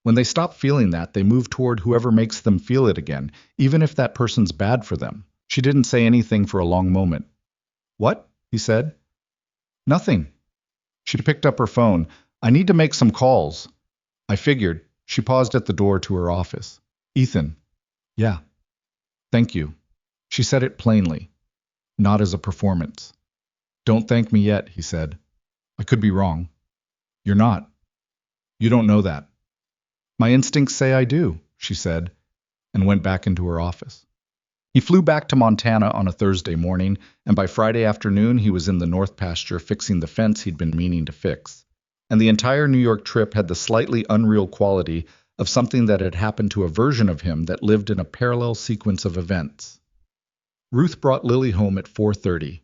When they stop feeling that, they move toward whoever makes them feel it again, even if that person's bad for them. She didn't say anything for a long moment. What? He said. Nothing. She picked up her phone. I need to make some calls. I figured. She paused at the door to her office. Ethan. Yeah. Thank you. She said it plainly, not as a performance. Don't thank me yet, he said. I could be wrong. You're not. You don't know that. My instincts say I do, she said, and went back into her office. He flew back to Montana on a Thursday morning, and by Friday afternoon he was in the North Pasture fixing the fence he'd been meaning to fix. And the entire New York trip had the slightly unreal quality of something that had happened to a version of him that lived in a parallel sequence of events. Ruth brought Lily home at 4:30.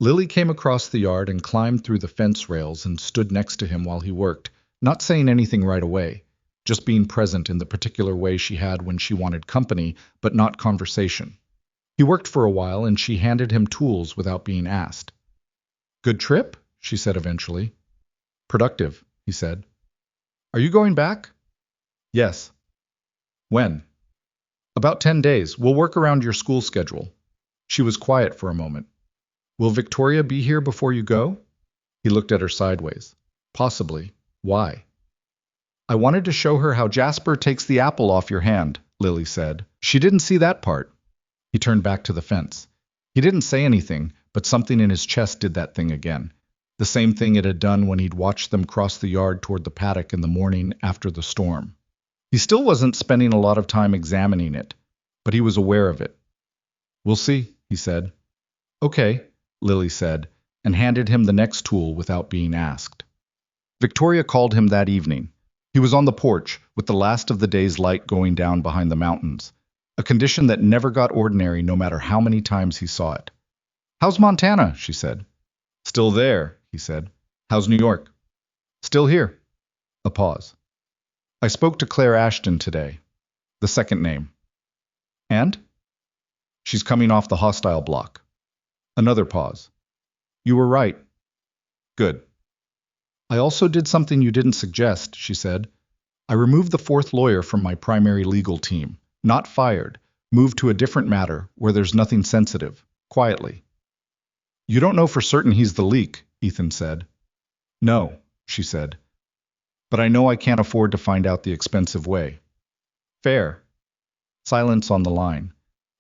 Lily came across the yard and climbed through the fence rails and stood next to him while he worked, not saying anything right away, just being present in the particular way she had when she wanted company, but not conversation. He worked for a while, and she handed him tools without being asked. Good trip? She said eventually. Productive, he said. Are you going back? Yes. When? About 10 days. We'll work around your school schedule. She was quiet for a moment. Will Victoria be here before you go? He looked at her sideways. Possibly. Why? I wanted to show her how Jasper takes the apple off your hand, Lily said. She didn't see that part. He turned back to the fence. He didn't say anything, but something in his chest did that thing again. The same thing it had done when he'd watched them cross the yard toward the paddock in the morning after the storm. He still wasn't spending a lot of time examining it, but he was aware of it. We'll see, he said. Okay, Lily said, and handed him the next tool without being asked. Victoria called him that evening. He was on the porch, with the last of the day's light going down behind the mountains, a condition that never got ordinary no matter how many times he saw it. How's Montana? She said. Still there, he said. How's New York? Still here. A pause. I spoke to Claire Ashton today. The second name. And? She's coming off the hostile block. Another pause. You were right. Good. I also did something you didn't suggest, she said. I removed the 4th lawyer from my primary legal team. Not fired. Moved to a different matter, where there's nothing sensitive. Quietly. You don't know for certain he's the leak, Ethan said. No, she said. But I know I can't afford to find out the expensive way. Fair. Silence on the line.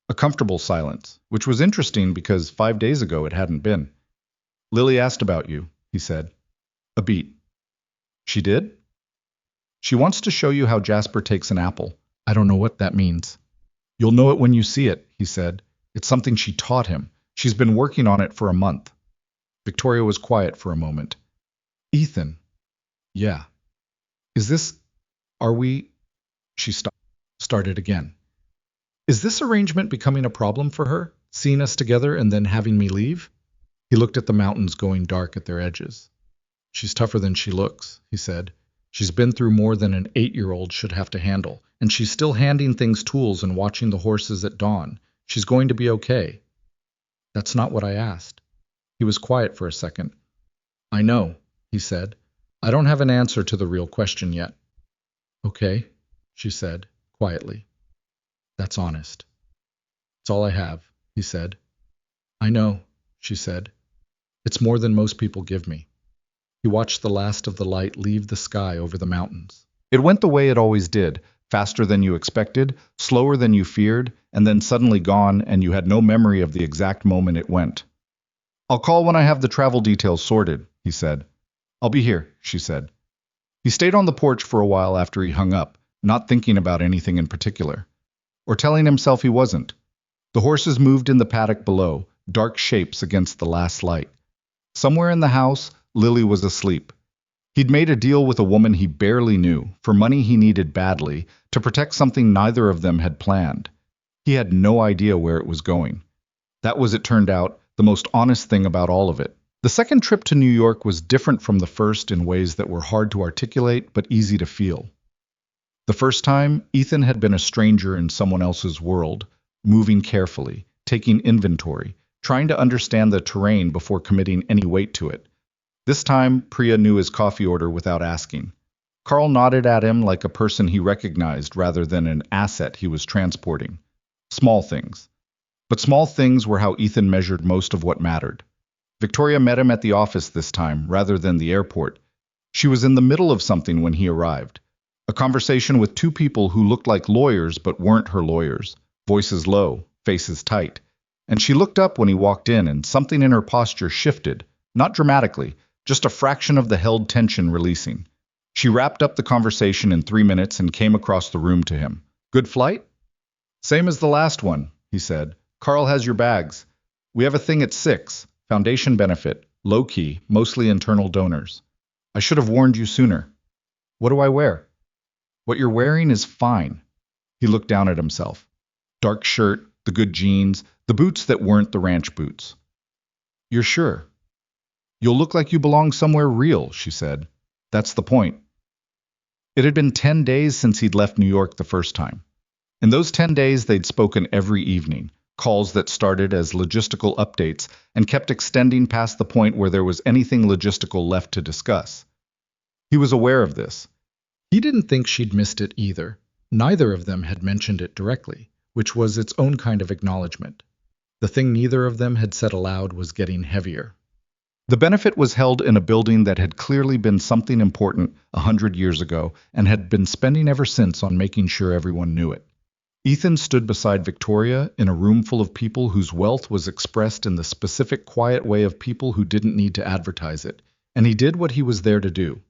A comfortable silence, which was interesting because 5 days ago it hadn't been. Lily asked about you, he said. A beat. She did? She wants to show you how Jasper takes an apple. I don't know what that means. You'll know it when you see it, he said. It's something she taught him. She's been working on it for a month. Victoria was quiet for a moment. Ethan. Yeah. Is this... Are we... She started again. Is this arrangement becoming a problem for her? Seeing us together and then having me leave? He looked at the mountains going dark at their edges. She's tougher than she looks, he said. She's been through more than an 8-year-old should have to handle, and she's still handing things tools and watching the horses at dawn. She's going to be okay. That's not what I asked. He was quiet for a second. I know, he said. I don't have an answer to the real question yet. Okay, she said, quietly. That's honest. It's all I have, he said. I know, she said. It's more than most people give me. He watched the last of the light leave the sky over the mountains. It went the way it always did, faster than you expected, slower than you feared, and then suddenly gone, and you had no memory of the exact moment it went. I'll call when I have the travel details sorted, he said. I'll be here, she said. He stayed on the porch for a while after he hung up, not thinking about anything in particular, or telling himself he wasn't. The horses moved in the paddock below, dark shapes against the last light. Somewhere in the house, Lily was asleep. He'd made a deal with a woman he barely knew, for money he needed badly, to protect something neither of them had planned. He had no idea where it was going. That was, it turned out, the most honest thing about all of it. The second trip to New York was different from the first in ways that were hard to articulate but easy to feel. The first time, Ethan had been a stranger in someone else's world, moving carefully, taking inventory, trying to understand the terrain before committing any weight to it. This time, Priya knew his coffee order without asking. Carl nodded at him like a person he recognized rather than an asset he was transporting. Small things. But small things were how Ethan measured most of what mattered. Victoria met him at the office this time, rather than the airport. She was in the middle of something when he arrived. A conversation with two people who looked like lawyers but weren't her lawyers, voices low, faces tight. And she looked up when he walked in, and something in her posture shifted, not dramatically, just a fraction of the held tension releasing. She wrapped up the conversation in 3 minutes and came across the room to him. Good flight? Same as the last one, he said. Carl has your bags. We have a thing at 6, foundation benefit, low-key, mostly internal donors. I should have warned you sooner. What do I wear? What you're wearing is fine. He looked down at himself. Dark shirt, the good jeans, the boots that weren't the ranch boots. You're sure? You'll look like you belong somewhere real, she said. That's the point. It had been 10 days since he'd left New York the first time. In those 10 days, they'd spoken every evening, calls that started as logistical updates and kept extending past the point where there was anything logistical left to discuss. He was aware of this. He didn't think she'd missed it either. Neither of them had mentioned it directly, which was its own kind of acknowledgement. The thing neither of them had said aloud was getting heavier. The benefit was held in a building that had clearly been something important 100 years ago and had been spending ever since on making sure everyone knew it. Ethan stood beside Victoria in a room full of people whose wealth was expressed in the specific quiet way of people who didn't need to advertise it, and he did what he was there to do.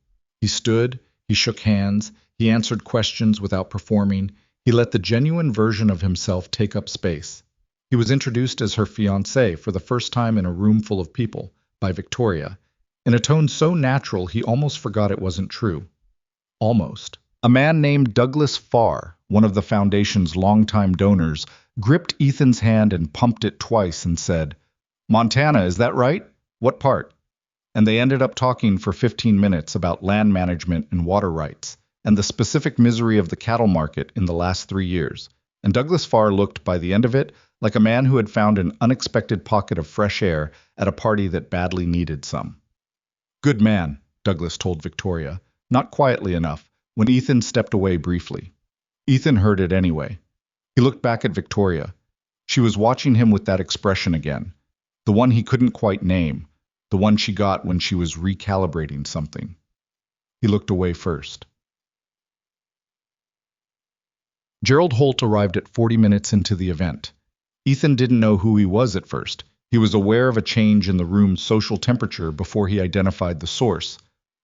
He stood, he shook hands, he answered questions without performing, he let the genuine version of himself take up space. He was introduced as her fiancé for the first time in a room full of people, by Victoria, in a tone so natural he almost forgot it wasn't true. Almost. A man named Douglas Farr, one of the Foundation's longtime donors, gripped Ethan's hand and pumped it twice and said, Montana, is that right? What part? And they ended up talking for 15 minutes about land management and water rights, and the specific misery of the cattle market in the last 3 years. And Douglas Farr looked, by the end of it, like a man who had found an unexpected pocket of fresh air at a party that badly needed some. Good man, Douglas told Victoria, not quietly enough, when Ethan stepped away briefly. Ethan heard it anyway. He looked back at Victoria. She was watching him with that expression again, the one he couldn't quite name, the one she got when she was recalibrating something. He looked away first. Gerald Holt arrived at 40 minutes into the event. Ethan didn't know who he was at first. He was aware of a change in the room's social temperature before he identified the source.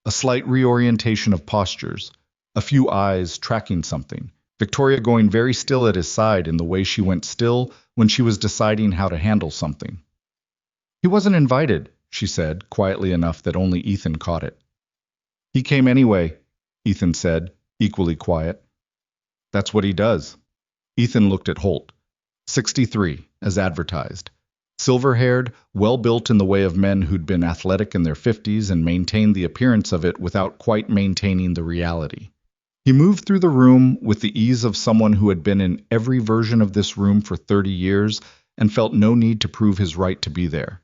A slight reorientation of postures, a few eyes tracking something. Victoria going very still at his side in the way she went still when she was deciding how to handle something. He wasn't invited, she said, quietly enough that only Ethan caught it. He came anyway, Ethan said, equally quiet. That's what he does. Ethan looked at Holt. 63, as advertised. Silver-haired, well-built in the way of men who'd been athletic in their 50s and maintained the appearance of it without quite maintaining the reality. He moved through the room with the ease of someone who had been in every version of this room for 30 years and felt no need to prove his right to be there.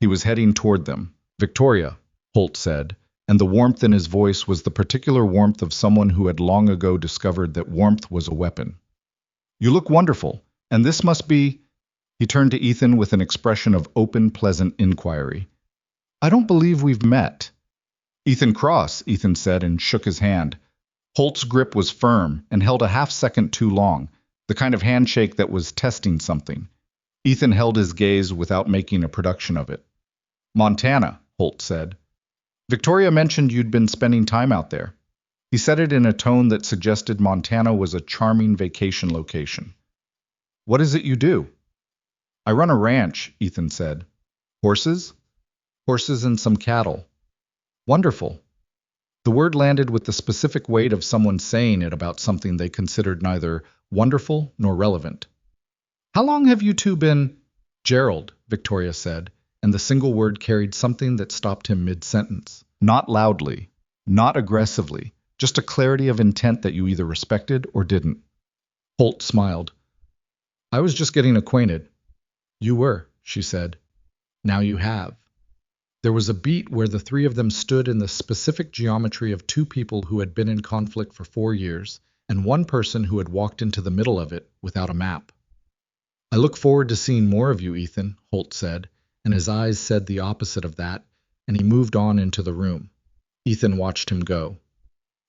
He was heading toward them. Victoria, Holt said, and the warmth in his voice was the particular warmth of someone who had long ago discovered that warmth was a weapon. You look wonderful, and this must be... He turned to Ethan with an expression of open, pleasant inquiry. I don't believe we've met. Ethan Cross, Ethan said and shook his hand. Holt's grip was firm and held a half-second too long, the kind of handshake that was testing something. Ethan held his gaze without making a production of it. Montana, Holt said. Victoria mentioned you'd been spending time out there. He said it in a tone that suggested Montana was a charming vacation location. What is it you do? I run a ranch, Ethan said. Horses? Horses and some cattle. Wonderful. The word landed with the specific weight of someone saying it about something they considered neither wonderful nor relevant. How long have you two been... Gerald, Victoria said, and the single word carried something that stopped him mid-sentence. Not loudly, not aggressively, just a clarity of intent that you either respected or didn't. Holt smiled. I was just getting acquainted. You were, she said. Now you have. There was a beat where the three of them stood in the specific geometry of two people who had been in conflict for 4 years, and one person who had walked into the middle of it without a map. I look forward to seeing more of you, Ethan, Holt said, and his eyes said the opposite of that, and he moved on into the room. Ethan watched him go.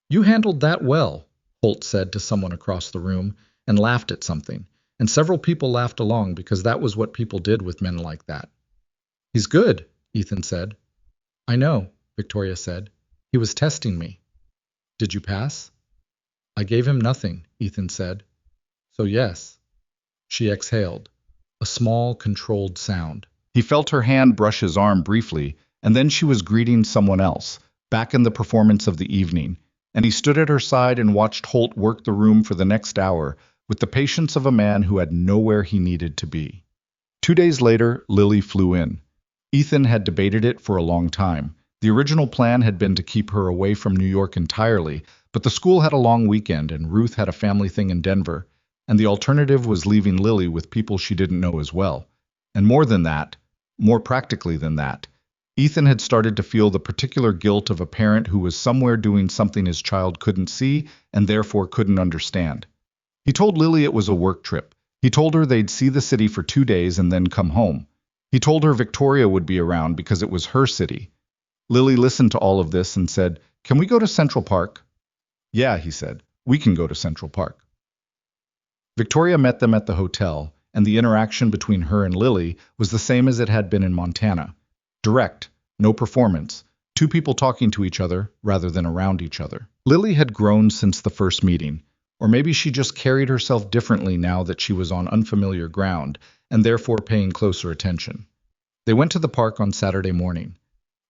You handled that well, Holt said to someone across the room, and laughed at something, and several people laughed along because that was what people did with men like that. He's good, Ethan said. I know, Victoria said. He was testing me. Did you pass? I gave him nothing, Ethan said. So yes. She exhaled, a small, controlled sound. He felt her hand brush his arm briefly, and then she was greeting someone else, back in the performance of the evening, and he stood at her side and watched Holt work the room for the next hour with the patience of a man who had nowhere he needed to be. 2 days later, Lily flew in. Ethan had debated it for a long time. The original plan had been to keep her away from New York entirely, but the school had a long weekend and Ruth had a family thing in Denver, and the alternative was leaving Lily with people she didn't know as well. And more than that, more practically than that, Ethan had started to feel the particular guilt of a parent who was somewhere doing something his child couldn't see and therefore couldn't understand. He told Lily it was a work trip. He told her they'd see the city for 2 days and then come home. He told her Victoria would be around because it was her city. Lily listened to all of this and said, Can we go to Central Park? Yeah, he said, we can go to Central Park. Victoria met them at the hotel, and the interaction between her and Lily was the same as it had been in Montana. Direct, no performance, two people talking to each other rather than around each other. Lily had grown since the first meeting, or maybe she just carried herself differently now that she was on unfamiliar ground, and therefore paying closer attention. They went to the park on Saturday morning.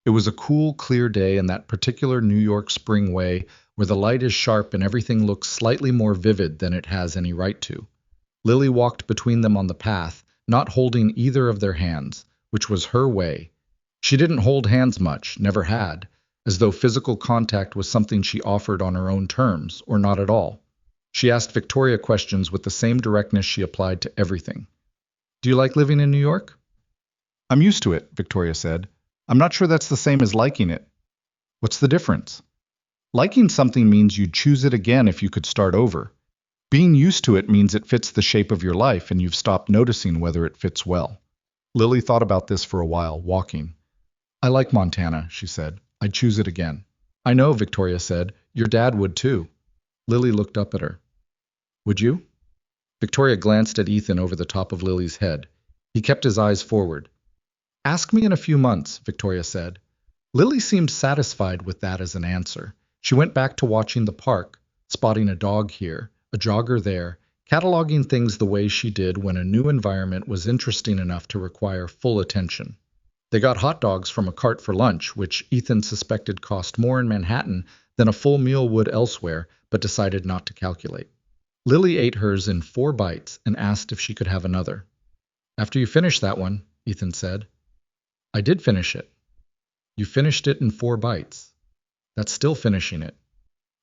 It was a cool, clear day in that particular New York spring way where the light is sharp and everything looks slightly more vivid than it has any right to. Lily walked between them on the path, not holding either of their hands, which was her way. She didn't hold hands much, never had, as though physical contact was something she offered on her own terms, or not at all. She asked Victoria questions with the same directness she applied to everything. Do you like living in New York? I'm used to it, Victoria said. I'm not sure that's the same as liking it. What's the difference? Liking something means you'd choose it again if you could start over. Being used to it means it fits the shape of your life and you've stopped noticing whether it fits well. Lily thought about this for a while, walking. I like Montana, she said. I'd choose it again. I know, Victoria said. Your dad would too. Lily looked up at her. Would you? Victoria glanced at Ethan over the top of Lily's head. He kept his eyes forward. Ask me in a few months, Victoria said. Lily seemed satisfied with that as an answer. She went back to watching the park, spotting a dog here, a jogger there, cataloging things the way she did when a new environment was interesting enough to require full attention. They got hot dogs from a cart for lunch, which Ethan suspected cost more in Manhattan than a full meal would elsewhere, but decided not to calculate. Lily ate hers in 4 bites and asked if she could have another. After you finish that one, Ethan said. I did finish it. You finished it in 4 bites. That's still finishing it.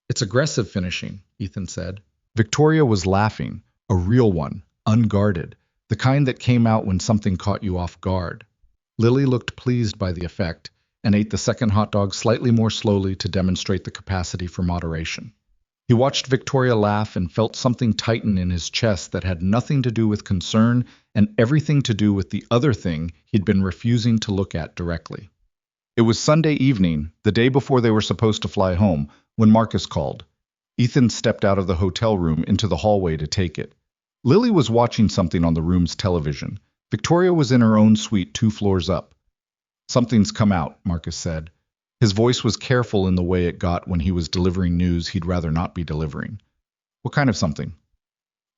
It's aggressive finishing, Ethan said. Victoria was laughing, a real one, unguarded, the kind that came out when something caught you off guard. Lily looked pleased by the effect and ate the second hot dog slightly more slowly to demonstrate the capacity for moderation. He watched Victoria laugh and felt something tighten in his chest that had nothing to do with concern and everything to do with the other thing he'd been refusing to look at directly. It was Sunday evening, the day before they were supposed to fly home, when Marcus called. Ethan stepped out of the hotel room into the hallway to take it. Lily was watching something on the room's television. Victoria was in her own suite 2 floors up. Something's come out, Marcus said. His voice was careful in the way it got when he was delivering news he'd rather not be delivering. What kind of something?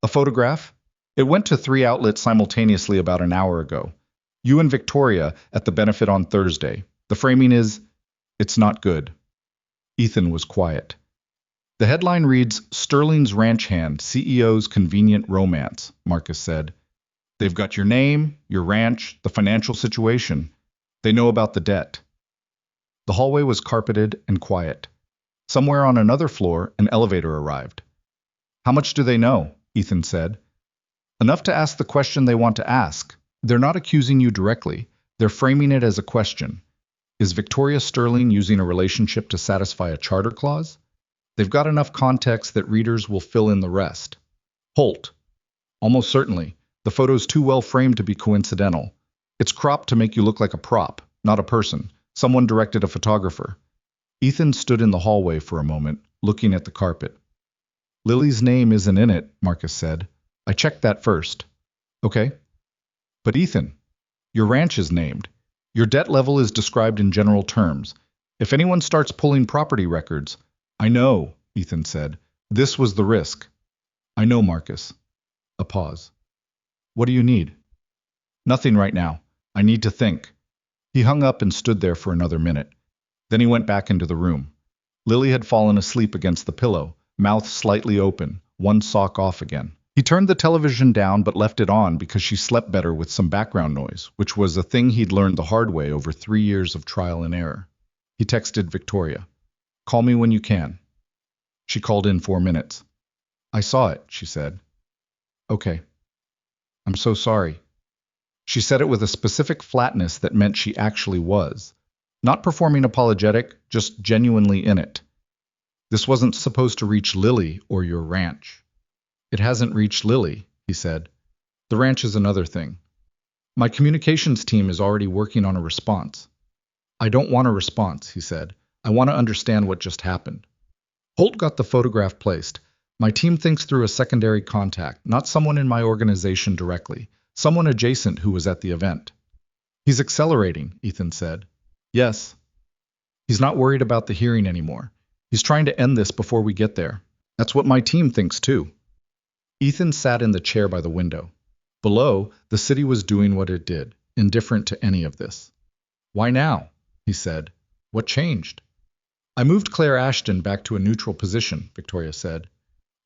A photograph? It went to 3 outlets simultaneously about an hour ago. You and Victoria at the benefit on Thursday. The framing is, it's not good. Ethan was quiet. The headline reads, Sterling's Ranch Hand, CEO's Convenient Romance, Marcus said. They've got your name, your ranch, the financial situation. They know about the debt. The hallway was carpeted and quiet. Somewhere on another floor, an elevator arrived. How much do they know? Ethan said. Enough to ask the question they want to ask. They're not accusing you directly. They're framing it as a question. Is Victoria Sterling using a relationship to satisfy a charter clause? They've got enough context that readers will fill in the rest. Holt. Almost certainly. The photo's too well framed to be coincidental. It's cropped to make you look like a prop, not a person. Someone directed a photographer. Ethan stood in the hallway for a moment, looking at the carpet. Lily's name isn't in it, Marcus said. I checked that first. Okay. But Ethan, your ranch is named. Your debt level is described in general terms. If anyone starts pulling property records, I know, Ethan said. This was the risk. I know, Marcus. A pause. What do you need? Nothing right now. I need to think. He hung up and stood there for another minute. Then he went back into the room. Lily had fallen asleep against the pillow, mouth slightly open, one sock off again. He turned the television down but left it on because she slept better with some background noise, which was a thing he'd learned the hard way over 3 years of trial and error. He texted Victoria. Call me when you can. She called in 4 minutes. I saw it, she said. Okay. I'm so sorry. She said it with a specific flatness that meant she actually was. Not performing apologetic, just genuinely in it. This wasn't supposed to reach Lily or your ranch. It hasn't reached Lily, he said. The ranch is another thing. My communications team is already working on a response. I don't want a response, he said. I want to understand what just happened. Holt got the photograph placed. My team thinks through a secondary contact, not someone in my organization directly, someone adjacent who was at the event. He's accelerating, Ethan said. Yes. He's not worried about the hearing anymore. He's trying to end this before we get there. That's what my team thinks too. Ethan sat in the chair by the window. Below, the city was doing what it did, indifferent to any of this. Why now? He said. What changed? I moved Claire Ashton back to a neutral position, Victoria said.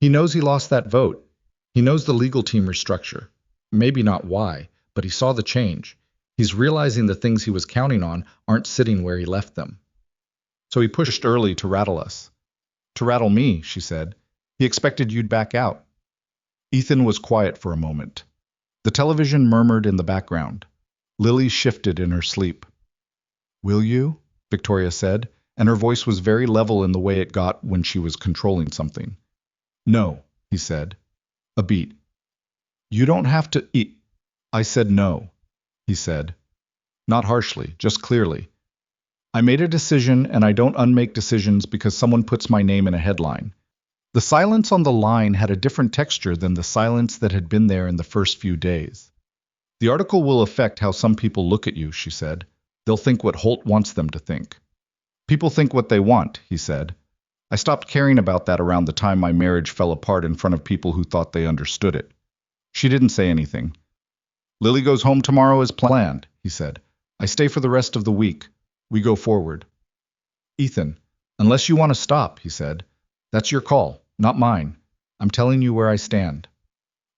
He knows he lost that vote. He knows the legal team restructure. Maybe not why, but he saw the change. He's realizing the things he was counting on aren't sitting where he left them. So he pushed early to rattle us. To rattle me, she said. He expected you'd back out. Ethan was quiet for a moment. The television murmured in the background. Lily shifted in her sleep. Will you? Victoria said, and her voice was very level in the way it got when she was controlling something. No, he said. A beat. You don't have to eat. I said no, he said. Not harshly, just clearly. I made a decision and I don't unmake decisions because someone puts my name in a headline. The silence on the line had a different texture than the silence that had been there in the first few days. The article will affect how some people look at you, she said. They'll think what Holt wants them to think. People think what they want, he said. I stopped caring about that around the time my marriage fell apart in front of people who thought they understood it. She didn't say anything. Lily goes home tomorrow as planned, he said. I stay for the rest of the week. We go forward. Ethan, unless you want to stop, he said. That's your call, not mine. I'm telling you where I stand.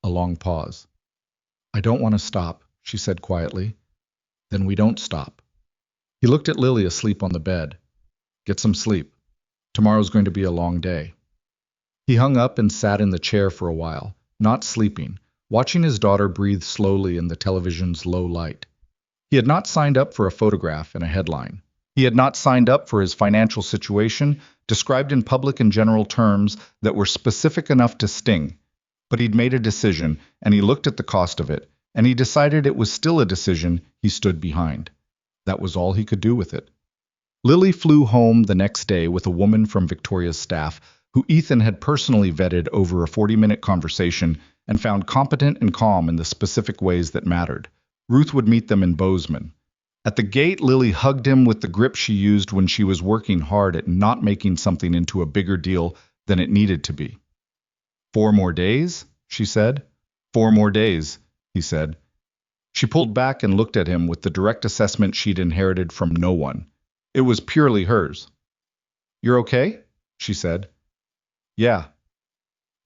A long pause. I don't want to stop, she said quietly. Then we don't stop. He looked at Lily asleep on the bed. Get some sleep. Tomorrow's going to be a long day. He hung up and sat in the chair for a while, not sleeping, watching his daughter breathe slowly in the television's low light. He had not signed up for a photograph and a headline. He had not signed up for his financial situation, described in public and general terms that were specific enough to sting. But he'd made a decision, and he looked at the cost of it, and he decided it was still a decision he stood behind. That was all he could do with it. Lily flew home the next day with a woman from Victoria's staff who Ethan had personally vetted over a 40-minute conversation and found competent and calm in the specific ways that mattered. Ruth would meet them in Bozeman. At the gate, Lily hugged him with the grip she used when she was working hard at not making something into a bigger deal than it needed to be. 4 more days, she said. 4 more days, he said. She pulled back and looked at him with the direct assessment she'd inherited from no one. It was purely hers. You're okay? She said. Yeah.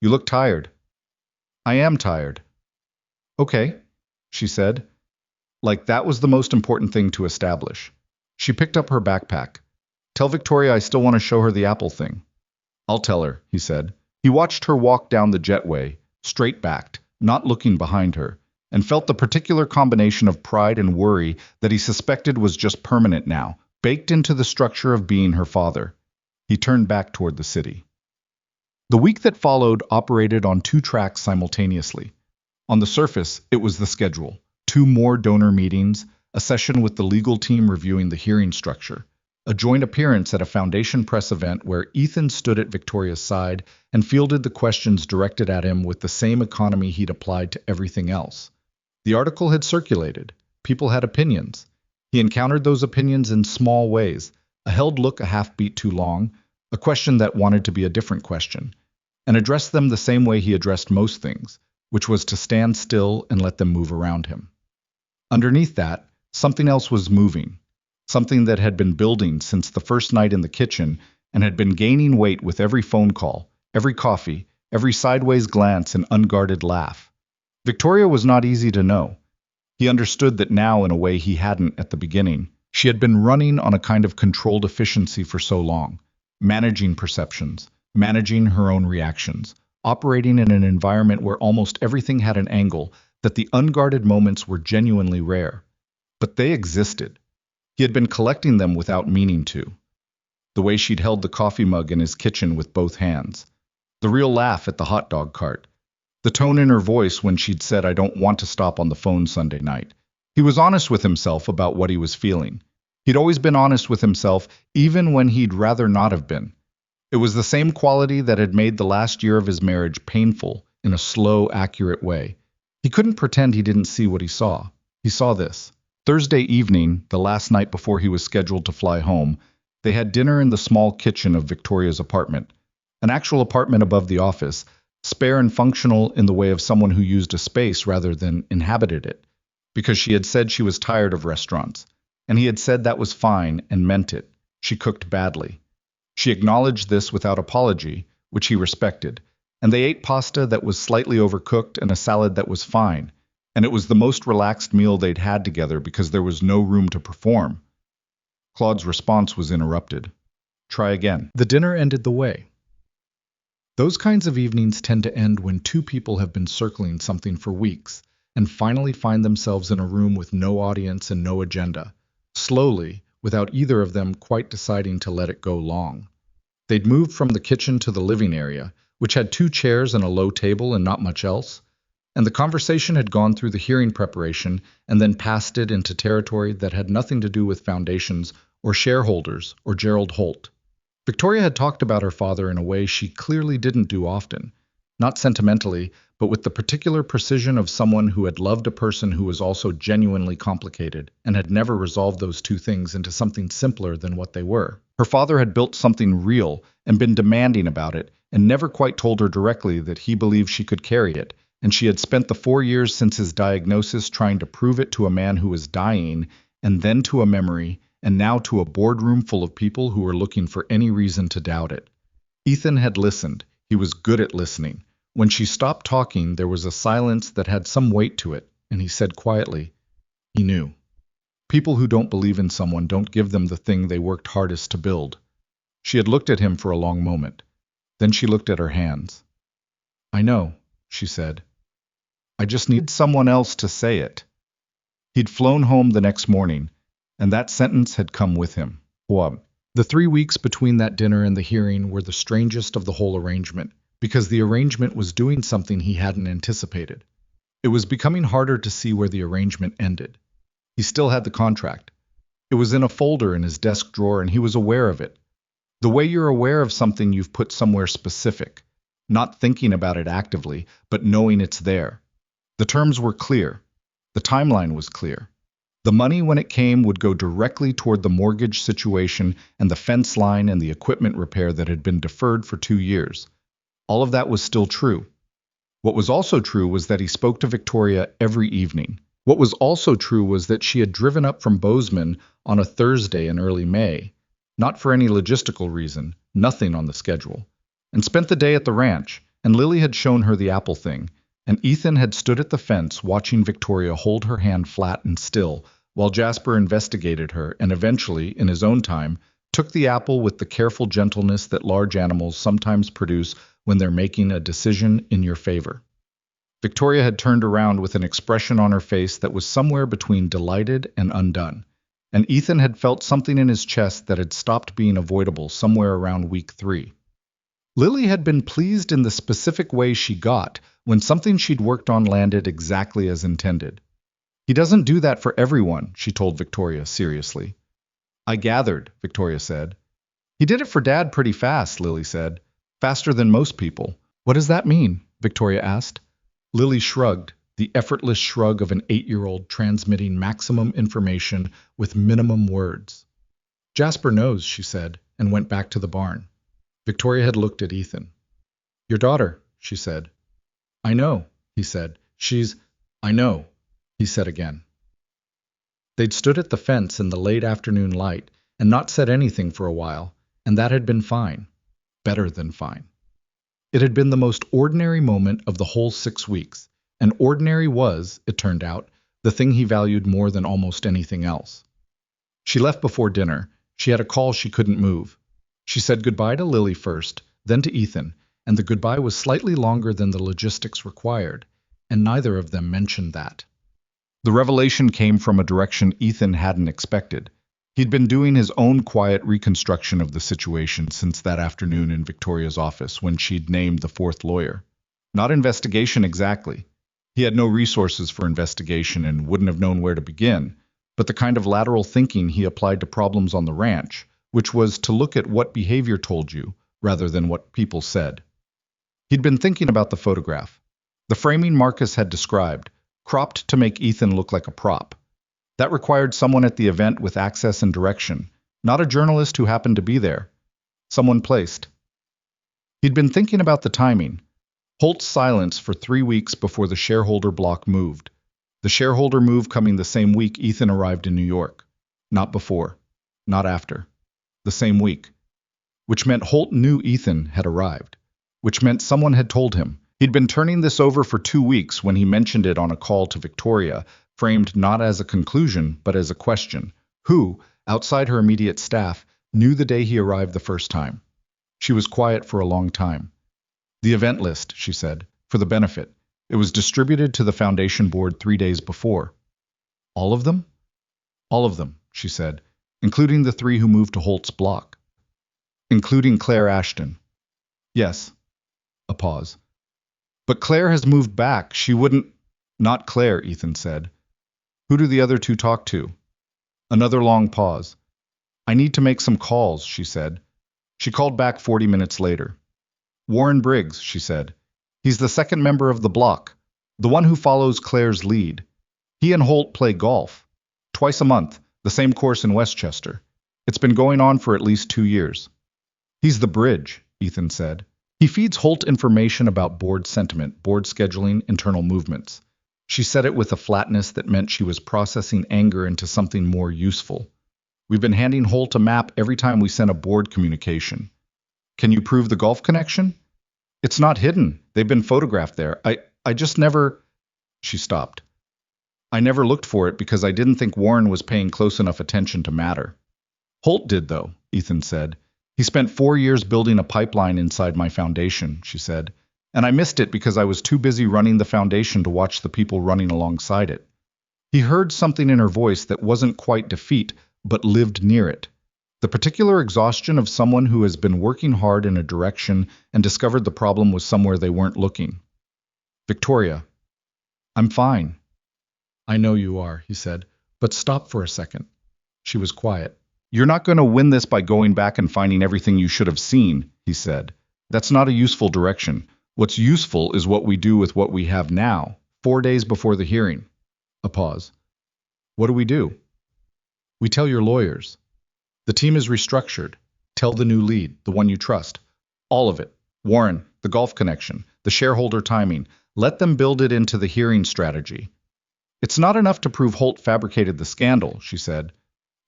You look tired. I am tired. Okay, she said. Like that was the most important thing to establish. She picked up her backpack. Tell Victoria I still want to show her the Apple thing. I'll tell her, he said. He watched her walk down the jetway, straight-backed, not looking behind her, and felt the particular combination of pride and worry that he suspected was just permanent now, baked into the structure of being her father. He turned back toward the city. The week that followed operated on 2 tracks simultaneously. On the surface, it was the schedule. 2 more donor meetings, a session with the legal team reviewing the hearing structure, a joint appearance at a Foundation Press event where Ethan stood at Victoria's side and fielded the questions directed at him with the same economy he'd applied to everything else. The article had circulated. People had opinions. He encountered those opinions in small ways, a held look a half beat too long, a question that wanted to be a different question, and addressed them the same way he addressed most things, which was to stand still and let them move around him. Underneath that, something else was moving, something that had been building since the first night in the kitchen and had been gaining weight with every phone call, every coffee, every sideways glance and unguarded laugh. Victoria was not easy to know. He understood that now in a way he hadn't at the beginning. She had been running on a kind of controlled efficiency for so long, managing perceptions, managing her own reactions, operating in an environment where almost everything had an angle, that the unguarded moments were genuinely rare. But they existed. He had been collecting them without meaning to. The way she'd held the coffee mug in his kitchen with both hands. The real laugh at the hot dog cart. The tone in her voice when she'd said, I don't want to stop on the phone Sunday night. He was honest with himself about what he was feeling. He'd always been honest with himself, even when he'd rather not have been. It was the same quality that had made the last year of his marriage painful in a slow, accurate way. He couldn't pretend he didn't see what he saw. He saw this. Thursday evening, the last night before he was scheduled to fly home, they had dinner in the small kitchen of Victoria's apartment, an actual apartment above the office, spare and functional in the way of someone who used a space rather than inhabited it, because she had said she was tired of restaurants, and he had said that was fine and meant it. She cooked badly. She acknowledged this without apology, which he respected, and they ate pasta that was slightly overcooked and a salad that was fine, and it was the most relaxed meal they'd had together because there was no room to perform. Claude's response was interrupted. Try again. The dinner ended the way. Those kinds of evenings tend to end when 2 people have been circling something for weeks and finally find themselves in a room with no audience and no agenda, slowly, without either of them quite deciding to let it go long. They'd moved from the kitchen to the living area, which had 2 chairs and a low table and not much else, and the conversation had gone through the hearing preparation and then passed it into territory that had nothing to do with foundations or shareholders or Gerald Holt. Victoria had talked about her father in a way she clearly didn't do often, not sentimentally, but with the particular precision of someone who had loved a person who was also genuinely complicated and had never resolved those two things into something simpler than what they were. Her father had built something real and been demanding about it, and never quite told her directly that he believed she could carry it, and she had spent the 4 years since his diagnosis trying to prove it to a man who was dying, and then to a memory, and now to a boardroom full of people who were looking for any reason to doubt it. Ethan had listened. He was good at listening. When she stopped talking, there was a silence that had some weight to it, and he said quietly, he knew. People who don't believe in someone don't give them the thing they worked hardest to build. She had looked at him for a long moment. Then she looked at her hands. I know, she said. I just need someone else to say it. He'd flown home the next morning, and that sentence had come with him. The 3 weeks between that dinner and the hearing were the strangest of the whole arrangement, because the arrangement was doing something he hadn't anticipated. It was becoming harder to see where the arrangement ended. He still had the contract. It was in a folder in his desk drawer, and he was aware of it. The way you're aware of something you've put somewhere specific, not thinking about it actively, but knowing it's there. The terms were clear. The timeline was clear. The money, when it came, would go directly toward the mortgage situation and the fence line and the equipment repair that had been deferred for 2 years. All of that was still true. What was also true was that he spoke to Victoria every evening. What was also true was that she had driven up from Bozeman on a Thursday in early May, not for any logistical reason, nothing on the schedule, and spent the day at the ranch, and Lily had shown her the apple thing, and Ethan had stood at the fence watching Victoria hold her hand flat and still, while Jasper investigated her and eventually, in his own time, took the apple with the careful gentleness that large animals sometimes produce when they're making a decision in your favor. Victoria had turned around with an expression on her face that was somewhere between delighted and undone, and Ethan had felt something in his chest that had stopped being avoidable somewhere around week 3. Lily had been pleased in the specific way she got when something she'd worked on landed exactly as intended. He doesn't do that for everyone, she told Victoria seriously. I gathered, Victoria said. He did it for Dad pretty fast, Lily said. Faster than most people. What does that mean? Victoria asked. Lily shrugged, the effortless shrug of an 8-year-old transmitting maximum information with minimum words. Jasper knows, she said, and went back to the barn. Victoria had looked at Ethan. Your daughter, she said. I know, he said. I know, he said again. They'd stood at the fence in the late afternoon light and not said anything for a while, and that had been fine. Better than fine. It had been the most ordinary moment of the whole 6 weeks, and ordinary was, it turned out, the thing he valued more than almost anything else. She left before dinner. She had a call she couldn't move. She said goodbye to Lily first, then to Ethan, and the goodbye was slightly longer than the logistics required, and neither of them mentioned that. The revelation came from a direction Ethan hadn't expected. He'd been doing his own quiet reconstruction of the situation since that afternoon in Victoria's office when she'd named the 4th lawyer. Not investigation exactly. He had no resources for investigation and wouldn't have known where to begin, but the kind of lateral thinking he applied to problems on the ranch, which was to look at what behavior told you rather than what people said. He'd been thinking about the photograph. The framing Marcus had described, cropped to make Ethan look like a prop. That required someone at the event with access and direction, not a journalist who happened to be there. Someone placed. He'd been thinking about the timing. Holt's silence for 3 weeks before the shareholder block moved. The shareholder move coming the same week Ethan arrived in New York. Not before. Not after. The same week. Which meant Holt knew Ethan had arrived. Which meant someone had told him. He'd been turning this over for 2 weeks when he mentioned it on a call to Victoria, framed not as a conclusion, but as a question. Who, outside her immediate staff, knew the day he arrived the first time? She was quiet for a long time. The event list, she said, for the benefit. It was distributed to the foundation board 3 days before. All of them? All of them, she said, including the 3 who moved to Holt's block. Including Claire Ashton. Yes. A pause. But Claire has moved back. She wouldn't... Not Claire, Ethan said. Who do the other 2 talk to? Another long pause. I need to make some calls, she said. She called back 40 minutes later. Warren Briggs, she said. He's the second member of the block, the one who follows Claire's lead. He and Holt play golf. Twice a month, the same course in Westchester. It's been going on for at least 2 years. He's the bridge, Ethan said. He feeds Holt information about board sentiment, board scheduling, internal movements. She said it with a flatness that meant she was processing anger into something more useful. We've been handing Holt a map every time we send a board communication. Can you prove the golf connection? It's not hidden. They've been photographed there. I just never... She stopped. I never looked for it because I didn't think Warren was paying close enough attention to matter. Holt did, though, Ethan said. He spent 4 years building a pipeline inside my foundation, she said, and I missed it because I was too busy running the foundation to watch the people running alongside it. He heard something in her voice that wasn't quite defeat, but lived near it. The particular exhaustion of someone who has been working hard in a direction and discovered the problem was somewhere they weren't looking. Victoria, I'm fine. I know you are, he said, but stop for a second. She was quiet. You're not going to win this by going back and finding everything you should have seen, he said. That's not a useful direction. What's useful is what we do with what we have now, 4 days before the hearing. A pause. What do? We tell your lawyers. The team is restructured. Tell the new lead, the one you trust. All of it. Warren, the golf connection, the shareholder timing. Let them build it into the hearing strategy. It's not enough to prove Holt fabricated the scandal, she said.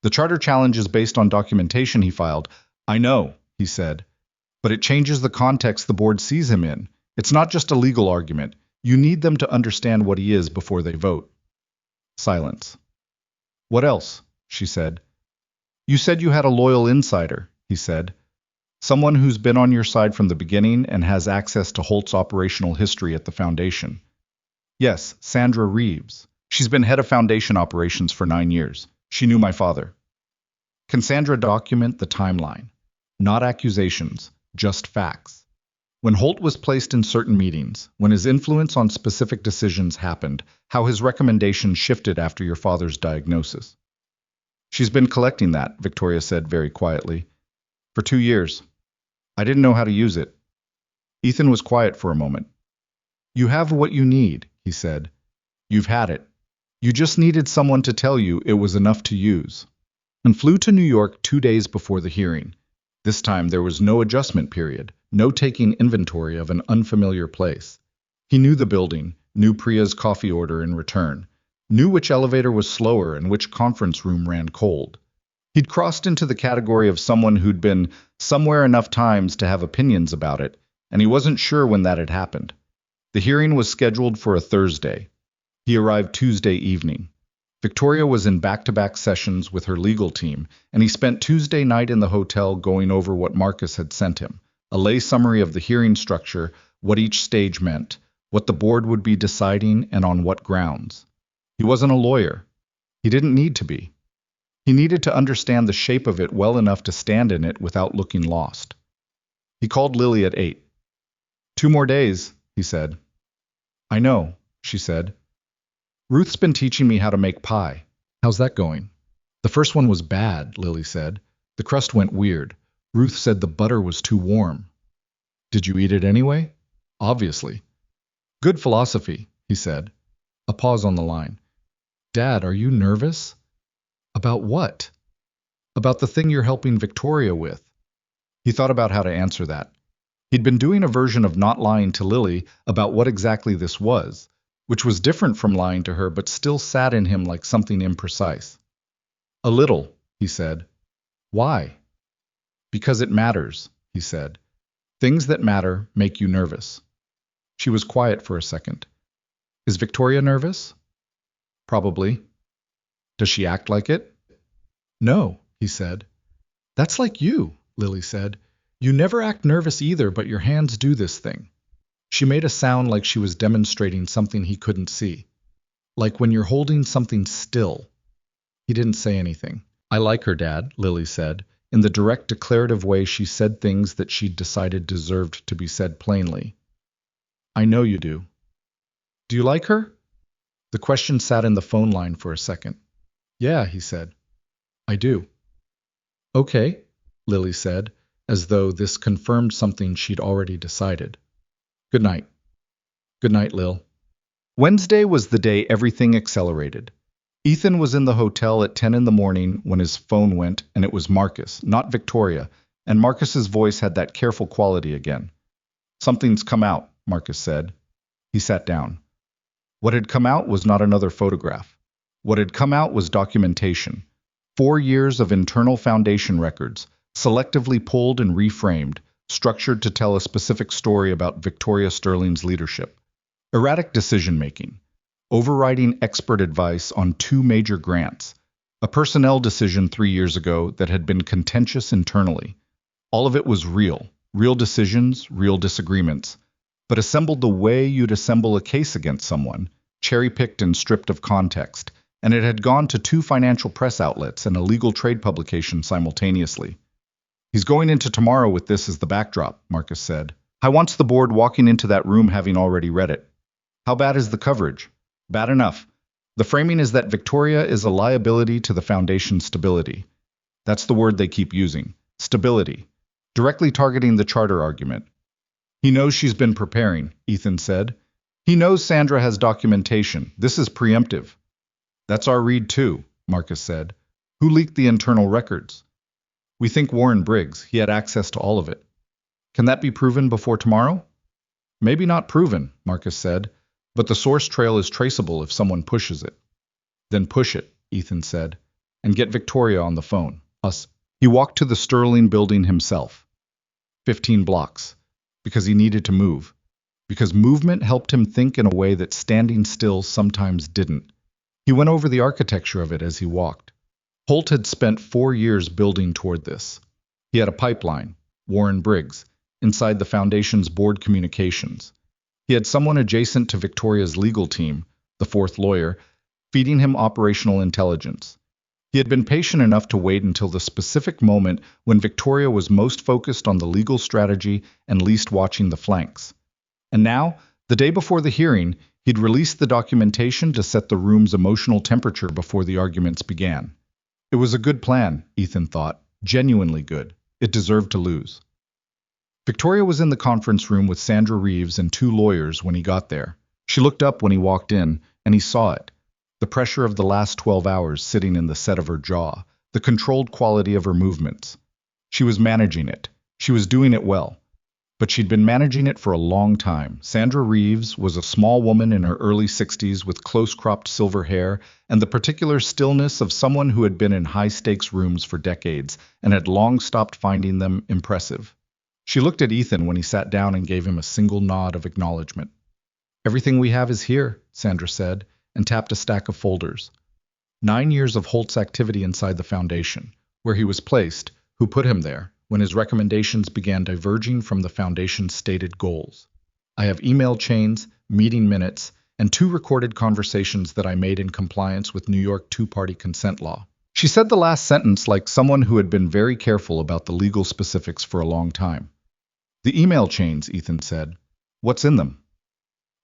The charter challenge is based on documentation he filed. I know, he said. But it changes the context the board sees him in. It's not just a legal argument. You need them to understand what he is before they vote. Silence. What else? She said. You said you had a loyal insider, he said. Someone who's been on your side from the beginning and has access to Holt's operational history at the foundation. Yes, Sandra Reeves. She's been head of foundation operations for 9 years. She knew my father. Can Sandra document the timeline? Not accusations, just facts. When Holt was placed in certain meetings, when his influence on specific decisions happened, how his recommendations shifted after your father's diagnosis. She's been collecting that, Victoria said very quietly. For 2 years. I didn't know how to use it. Ethan was quiet for a moment. You have what you need, he said. You've had it. You just needed someone to tell you it was enough to use. And flew to New York 2 days before the hearing. This time there was no adjustment period, no taking inventory of an unfamiliar place. He knew the building, knew Priya's coffee order in return, knew which elevator was slower and which conference room ran cold. He'd crossed into the category of someone who'd been somewhere enough times to have opinions about it, and he wasn't sure when that had happened. The hearing was scheduled for a Thursday. He arrived Tuesday evening. Victoria was in back-to-back sessions with her legal team, and he spent Tuesday night in the hotel going over what Marcus had sent him, a lay summary of the hearing structure, what each stage meant, what the board would be deciding, and on what grounds. He wasn't a lawyer. He didn't need to be. He needed to understand the shape of it well enough to stand in it without looking lost. He called Lily at 8. 2 more days, he said. I know, she said. Ruth's been teaching me how to make pie. How's that going? The first one was bad, Lily said. The crust went weird. Ruth said the butter was too warm. Did you eat it anyway? Obviously. Good philosophy, he said. A pause on the line. Dad, are you nervous? About what? About the thing you're helping Victoria with. He thought about how to answer that. He'd been doing a version of not lying to Lily about what exactly this was, which was different from lying to her but still sat in him like something imprecise. A little, he said. Why? Because it matters, he said. Things that matter make you nervous. She was quiet for a second. Is Victoria nervous? Probably. Does she act like it? No, he said. That's like you, Lily said. You never act nervous either, but your hands do this thing. She made a sound like she was demonstrating something he couldn't see. Like when you're holding something still. He didn't say anything. I like her, Dad, Lily said, in the direct declarative way she said things that she'd decided deserved to be said plainly. I know you do. Do you like her? The question sat in the phone line for a second. Yeah, he said. I do. Okay, Lily said, as though this confirmed something she'd already decided. Good night. Good night, Lil. Wednesday was the day everything accelerated. Ethan was in the hotel at 10 in the morning when his phone went, and it was Marcus, not Victoria, and Marcus's voice had that careful quality again. Something's come out, Marcus said. He sat down. What had come out was not another photograph. What had come out was documentation. 4 years of internal foundation records, selectively pulled and reframed, structured to tell a specific story about Victoria Sterling's leadership. Erratic decision-making. Overriding expert advice on 2 major grants. A personnel decision 3 years ago that had been contentious internally. All of it was real decisions, real disagreements, but assembled the way you'd assemble a case against someone, cherry-picked and stripped of context, and it had gone to 2 financial press outlets and a legal trade publication simultaneously. He's going into tomorrow with this as the backdrop, Marcus said. I wants the board walking into that room having already read it. How bad is the coverage? Bad enough. The framing is that Victoria is a liability to the foundation's stability. That's the word they keep using. Stability. Directly targeting the charter argument. He knows she's been preparing, Ethan said. He knows Sandra has documentation. This is preemptive. That's our read too, Marcus said. Who leaked the internal records? We think Warren Briggs. He had access to all of it. Can that be proven before tomorrow? Maybe not proven, Marcus said, but the source trail is traceable if someone pushes it. Then push it, Ethan said, and get Victoria on the phone. Us. He walked to the Sterling building himself. 15 blocks. Because he needed to move. Because movement helped him think in a way that standing still sometimes didn't. He went over the architecture of it as he walked. Holt had spent 4 years building toward this. He had a pipeline, Warren Briggs, inside the foundation's board communications. He had someone adjacent to Victoria's legal team, the 4th lawyer, feeding him operational intelligence. He had been patient enough to wait until the specific moment when Victoria was most focused on the legal strategy and least watching the flanks. And now, the day before the hearing, he'd released the documentation to set the room's emotional temperature before the arguments began. It was a good plan, Ethan thought, genuinely good. It deserved to lose. Victoria was in the conference room with Sandra Reeves and 2 lawyers when he got there. She looked up when he walked in, and he saw it. The pressure of the last 12 hours sitting in the set of her jaw, the controlled quality of her movements. She was managing it. She was doing it well. But she'd been managing it for a long time. Sandra Reeves was a small woman in her early 60s with close-cropped silver hair and the particular stillness of someone who had been in high-stakes rooms for decades and had long stopped finding them impressive. She looked at Ethan when he sat down and gave him a single nod of acknowledgement. Everything we have is here, Sandra said, and tapped a stack of folders. 9 years of Holt's activity inside the foundation, where he was placed, who put him there, when his recommendations began diverging from the foundation's stated goals. I have email chains, meeting minutes, and 2 recorded conversations that I made in compliance with New York 2-party consent law. She said the last sentence like someone who had been very careful about the legal specifics for a long time. The email chains, Ethan said. What's in them?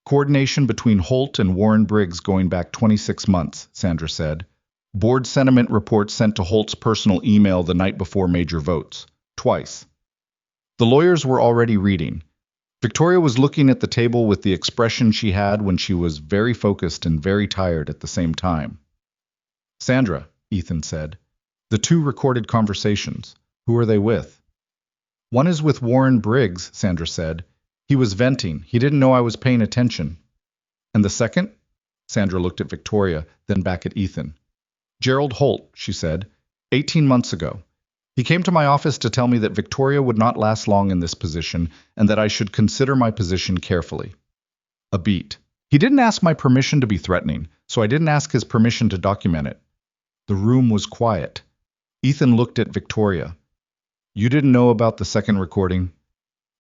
Coordination between Holt and Warren Briggs going back 26 months, Sandra said. Board sentiment reports sent to Holt's personal email the night before major votes. Twice. The lawyers were already reading. Victoria was looking at the table with the expression she had when she was very focused and very tired at the same time. Sandra, Ethan said. The 2 recorded conversations. Who are they with? One is with Warren Briggs, Sandra said. He was venting. He didn't know I was paying attention. And the second? Sandra looked at Victoria, then back at Ethan. Gerald Holt, she said. 18 months ago. He came to my office to tell me that Victoria would not last long in this position and that I should consider my position carefully. A beat. He didn't ask my permission to be threatening, so I didn't ask his permission to document it. The room was quiet. Ethan looked at Victoria. You didn't know about the second recording?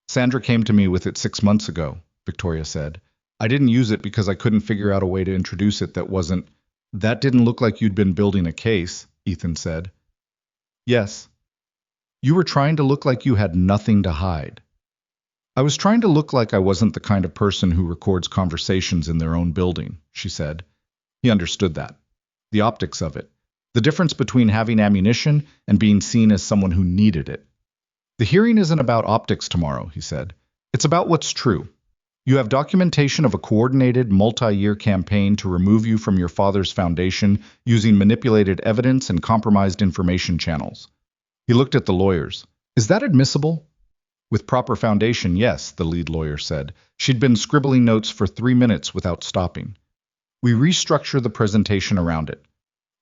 Sandra came to me with it 6 months ago, Victoria said. I didn't use it because I couldn't figure out a way to introduce it that wasn't... That didn't look like you'd been building a case, Ethan said. Yes. You were trying to look like you had nothing to hide. I was trying to look like I wasn't the kind of person who records conversations in their own building, she said. He understood that. The optics of it. The difference between having ammunition and being seen as someone who needed it. The hearing isn't about optics tomorrow, he said. It's about what's true. You have documentation of a coordinated, multi-year campaign to remove you from your father's foundation using manipulated evidence and compromised information channels. He looked at the lawyers. Is that admissible? With proper foundation, yes, the lead lawyer said. She'd been scribbling notes for 3 minutes without stopping. We restructure the presentation around it.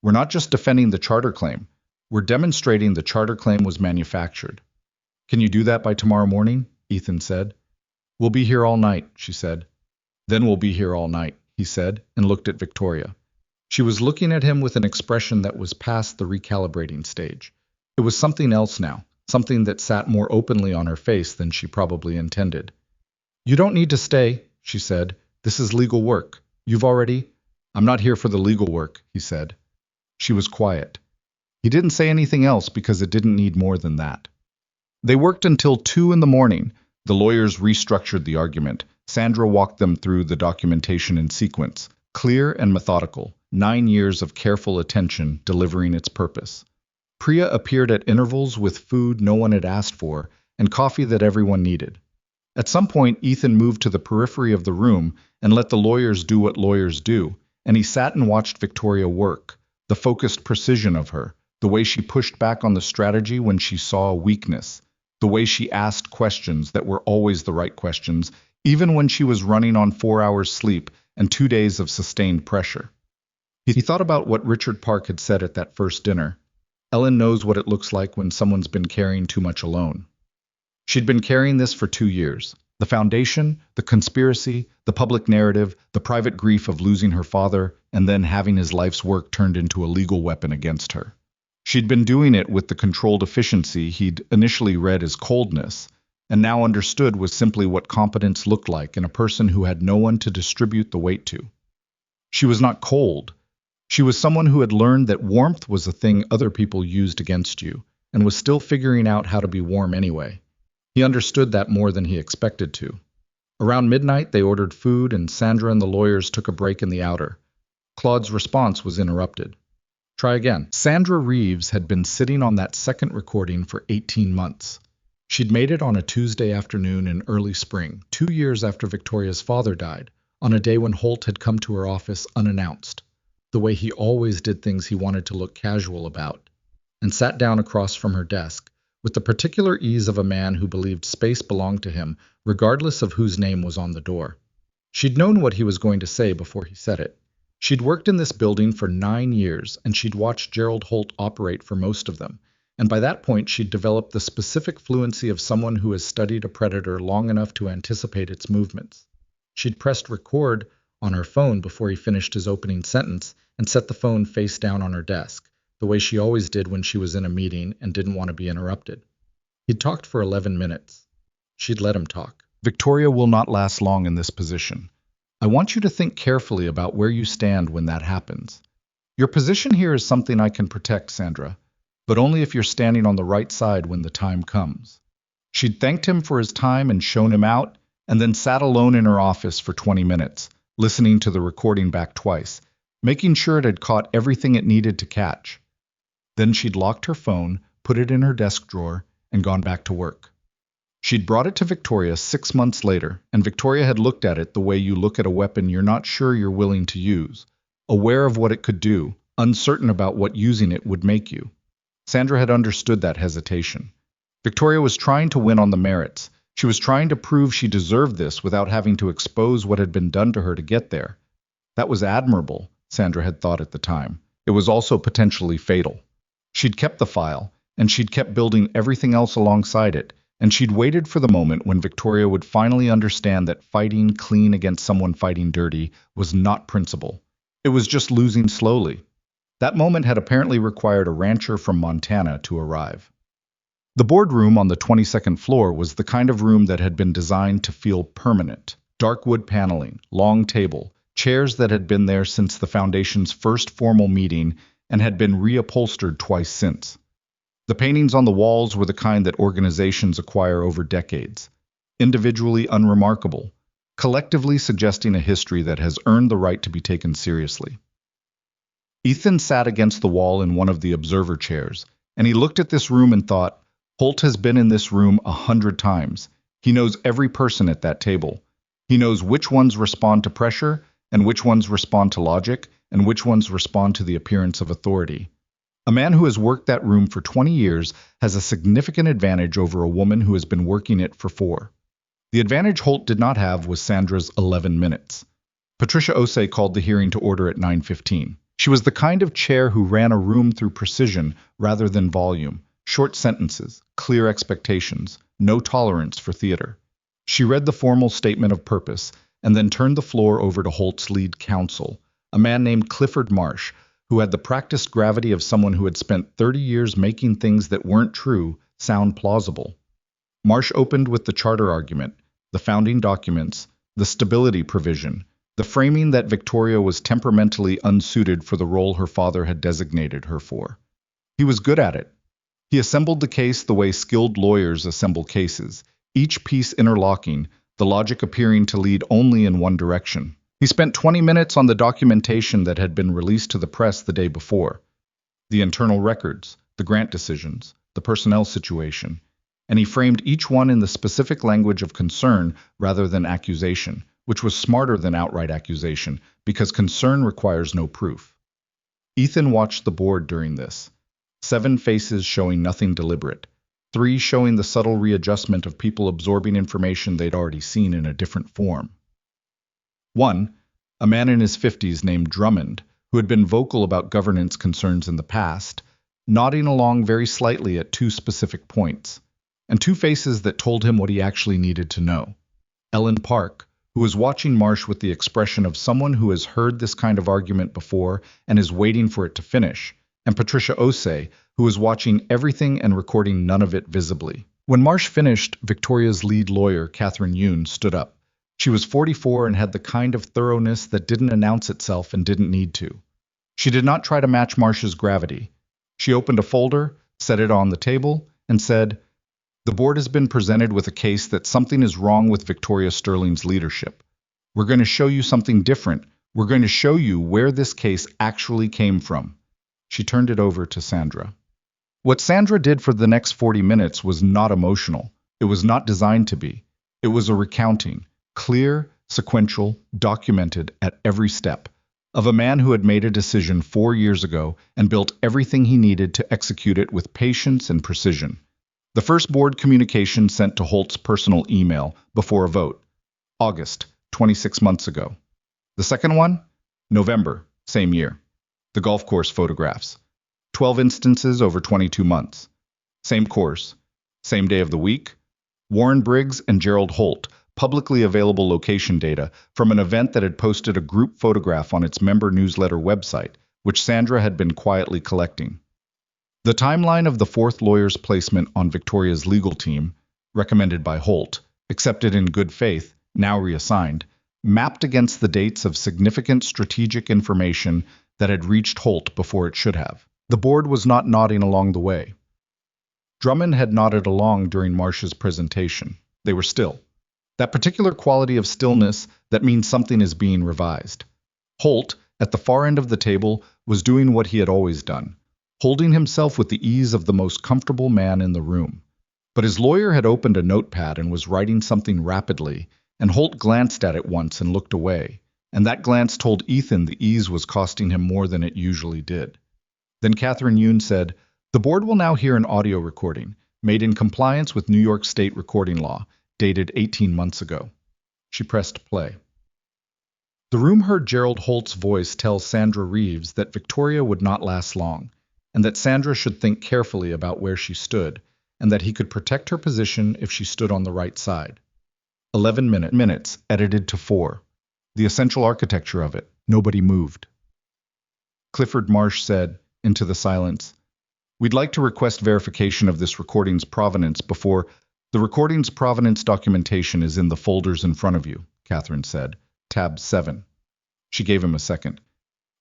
We're not just defending the charter claim. We're demonstrating the charter claim was manufactured. Can you do that by tomorrow morning? Ethan said. We'll be here all night, she said. Then we'll be here all night, he said, and looked at Victoria. She was looking at him with an expression that was past the recalibrating stage. It was something else now, something that sat more openly on her face than she probably intended. You don't need to stay, she said. This is legal work. You've already... I'm not here for the legal work, he said. She was quiet. He didn't say anything else because it didn't need more than that. They worked until 2 in the morning. The lawyers restructured the argument. Sandra walked them through the documentation in sequence, clear and methodical, 9 years of careful attention delivering its purpose. Priya appeared at intervals with food no one had asked for and coffee that everyone needed. At some point, Ethan moved to the periphery of the room and let the lawyers do what lawyers do, and he sat and watched Victoria work, the focused precision of her, the way she pushed back on the strategy when she saw a weakness, the way she asked questions that were always the right questions, even when she was running on 4 hours sleep and 2 days of sustained pressure. He thought about what Richard Park had said at that first dinner. Ellen knows what it looks like when someone's been carrying too much alone. She'd been carrying this for 2 years. The foundation, the conspiracy, the public narrative, the private grief of losing her father, and then having his life's work turned into a legal weapon against her. She'd been doing it with the controlled efficiency he'd initially read as coldness, and now understood was simply what competence looked like in a person who had no one to distribute the weight to. She was not cold. She was someone who had learned that warmth was a thing other people used against you, and was still figuring out how to be warm anyway. He understood that more than he expected to. Around midnight, they ordered food, and Sandra and the lawyers took a break in the outer. Claude's response was interrupted. Try again. Sandra Reeves had been sitting on that second recording for 18 months. She'd made it on a Tuesday afternoon in early spring, 2 years after Victoria's father died, on a day when Holt had come to her office unannounced, the way he always did things he wanted to look casual about, and sat down across from her desk, with the particular ease of a man who believed space belonged to him, regardless of whose name was on the door. She'd known what he was going to say before he said it. She'd worked in this building for 9 years, and she'd watched Gerald Holt operate for most of them, and by that point she'd developed the specific fluency of someone who has studied a predator long enough to anticipate its movements. She'd pressed record on her phone before he finished his opening sentence and set the phone face down on her desk, the way she always did when she was in a meeting and didn't want to be interrupted. He'd talked for 11 minutes. She'd let him talk. Victoria will not last long in this position. I want you to think carefully about where you stand when that happens. Your position here is something I can protect, Sandra, but only if you're standing on the right side when the time comes. She'd thanked him for his time and shown him out, and then sat alone in her office for 20 minutes, listening to the recording back twice, making sure it had caught everything it needed to catch. Then she'd locked her phone, put it in her desk drawer, and gone back to work. She'd brought it to Victoria 6 months later, and Victoria had looked at it the way you look at a weapon you're not sure you're willing to use, aware of what it could do, uncertain about what using it would make you. Sandra had understood that hesitation. Victoria was trying to win on the merits. She was trying to prove she deserved this without having to expose what had been done to her to get there. That was admirable, Sandra had thought at the time. It was also potentially fatal. She'd kept the file, and she'd kept building everything else alongside it, and she'd waited for the moment when Victoria would finally understand that fighting clean against someone fighting dirty was not principle. It was just losing slowly. That moment had apparently required a rancher from Montana to arrive. The boardroom on the 22nd floor was the kind of room that had been designed to feel permanent. Dark wood paneling, long table, chairs that had been there since the Foundation's first formal meeting and had been reupholstered twice since. The paintings on the walls were the kind that organizations acquire over decades, individually unremarkable, collectively suggesting a history that has earned the right to be taken seriously. Ethan sat against the wall in one of the observer chairs, and he looked at this room and thought, Holt has been in this room 100 times. He knows every person at that table. He knows which ones respond to pressure, and which ones respond to logic, and which ones respond to the appearance of authority. A man who has worked that room for 20 years has a significant advantage over a woman who has been working it for 4. The advantage Holt did not have was Sandra's 11 minutes. Patricia Osei called the hearing to order at 9:15. She was the kind of chair who ran a room through precision rather than volume, short sentences, clear expectations, no tolerance for theater. She read the formal statement of purpose and then turned the floor over to Holt's lead counsel, a man named Clifford Marsh, who had the practiced gravity of someone who had spent 30 years making things that weren't true sound plausible. Marsh opened with the charter argument, the founding documents, the stability provision, the framing that Victoria was temperamentally unsuited for the role her father had designated her for. He was good at it. He assembled the case the way skilled lawyers assemble cases, each piece interlocking, the logic appearing to lead only in one direction. He spent 20 minutes on the documentation that had been released to the press the day before, the internal records, the grant decisions, the personnel situation, and he framed each one in the specific language of concern rather than accusation, which was smarter than outright accusation, because concern requires no proof. Ethan watched the board during this. 7 faces showing nothing deliberate, 3 showing the subtle readjustment of people absorbing information they'd already seen in a different form. 1, a man in his 50s named Drummond, who had been vocal about governance concerns in the past, nodding along very slightly at 2 specific points, and 2 faces that told him what he actually needed to know. Ellen Park, who was watching Marsh with the expression of someone who has heard this kind of argument before and is waiting for it to finish, and Patricia Osei, who was watching everything and recording none of it visibly. When Marsh finished, Victoria's lead lawyer, Catherine Yoon, stood up. She was 44 and had the kind of thoroughness that didn't announce itself and didn't need to. She did not try to match Marsh's gravity. She opened a folder, set it on the table, and said, "The board has been presented with a case that something is wrong with Victoria Sterling's leadership. We're going to show you something different. We're going to show you where this case actually came from." She turned it over to Sandra. What Sandra did for the next 40 minutes was not emotional. It was not designed to be. It was a recounting, clear, sequential, documented at every step, of a man who had made a decision 4 years ago and built everything he needed to execute it with patience and precision. The first board communication sent to Holt's personal email before a vote, August, 26 months ago. The second one, November, same year. The golf course photographs. 12 instances over 22 months. Same course, same day of the week. Warren Briggs and Gerald Holt, publicly available location data from an event that had posted a group photograph on its member newsletter website, which Sandra had been quietly collecting. The timeline of the 4th lawyer's placement on Victoria's legal team, recommended by Holt, accepted in good faith, now reassigned, mapped against the dates of significant strategic information that had reached Holt before it should have. The board was not nodding along the way. Drummond had nodded along during Marsh's presentation. They were still. That particular quality of stillness that means something is being revised. Holt, at the far end of the table, was doing what he had always done, holding himself with the ease of the most comfortable man in the room. But his lawyer had opened a notepad and was writing something rapidly, and Holt glanced at it once and looked away, and that glance told Ethan the ease was costing him more than it usually did. Then Catherine Yoon said, "The board will now hear an audio recording, made in compliance with New York State recording law, dated 18 months ago." She pressed play. The room heard Gerald Holt's voice tell Sandra Reeves that Victoria would not last long, and that Sandra should think carefully about where she stood, and that he could protect her position if she stood on the right side. 11 minutes, edited to 4. The essential architecture of it. Nobody moved. Clifford Marsh said, into the silence, "We'd like to request verification of this recording's provenance before—" "The recording's provenance documentation is in the folders in front of you," Catherine said. Tab 7. She gave him a second.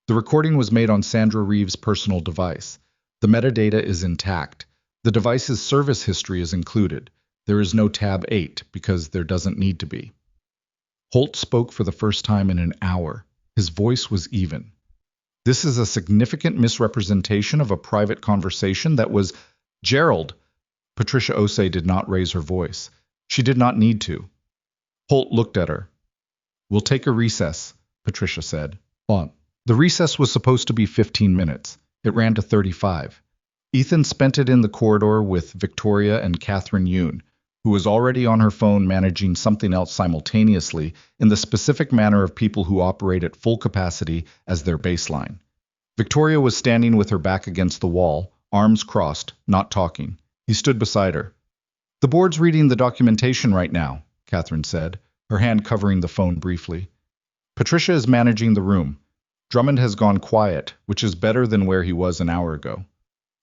"The recording was made on Sandra Reeves' personal device. The metadata is intact. The device's service history is included. There is no tab 8 because there doesn't need to be." Holt spoke for the first time in an hour. His voice was even. "This is a significant misrepresentation of a private conversation that was—" "Gerald!" Patricia Osei did not raise her voice. She did not need to. Holt looked at her. "We'll take a recess," Patricia said. The recess was supposed to be 15 minutes. It ran to 35. Ethan spent it in the corridor with Victoria and Catherine Yoon, who was already on her phone managing something else simultaneously in the specific manner of people who operate at full capacity as their baseline. Victoria was standing with her back against the wall, arms crossed, not talking. He stood beside her. "The board's reading the documentation right now," Catherine said, her hand covering the phone briefly. "Patricia is managing the room. Drummond has gone quiet, which is better than where he was an hour ago."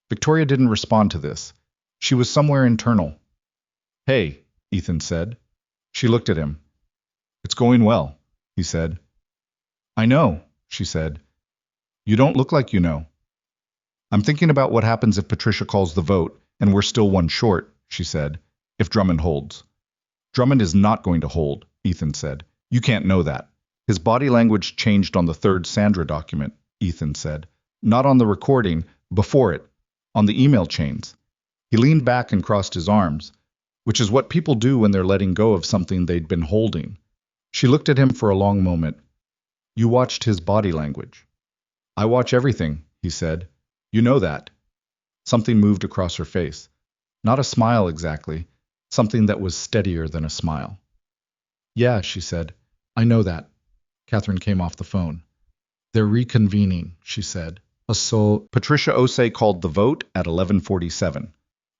Victoria didn't respond to this. She was somewhere internal. "Hey," Ethan said. She looked at him. "It's going well," he said. "I know," she said. "You don't look like you know." "I'm thinking about what happens if Patricia calls the vote, and we're still one short," she said, "if Drummond holds." "Drummond is not going to hold," Ethan said. "You can't know that." His body language changed on the third Sandra document, Ethan said. Not on the recording, before it, on the email chains. He leaned back and crossed his arms, which is what people do when they're letting go of something they'd been holding. She looked at him for a long moment. "You watched his body language." "I watch everything," he said. "You know that." Something moved across her face. Not a smile exactly, something that was steadier than a smile. "Yeah," she said. "I know that." Catherine came off the phone. "They're reconvening," she said. Patricia Osei called the vote at 11:47.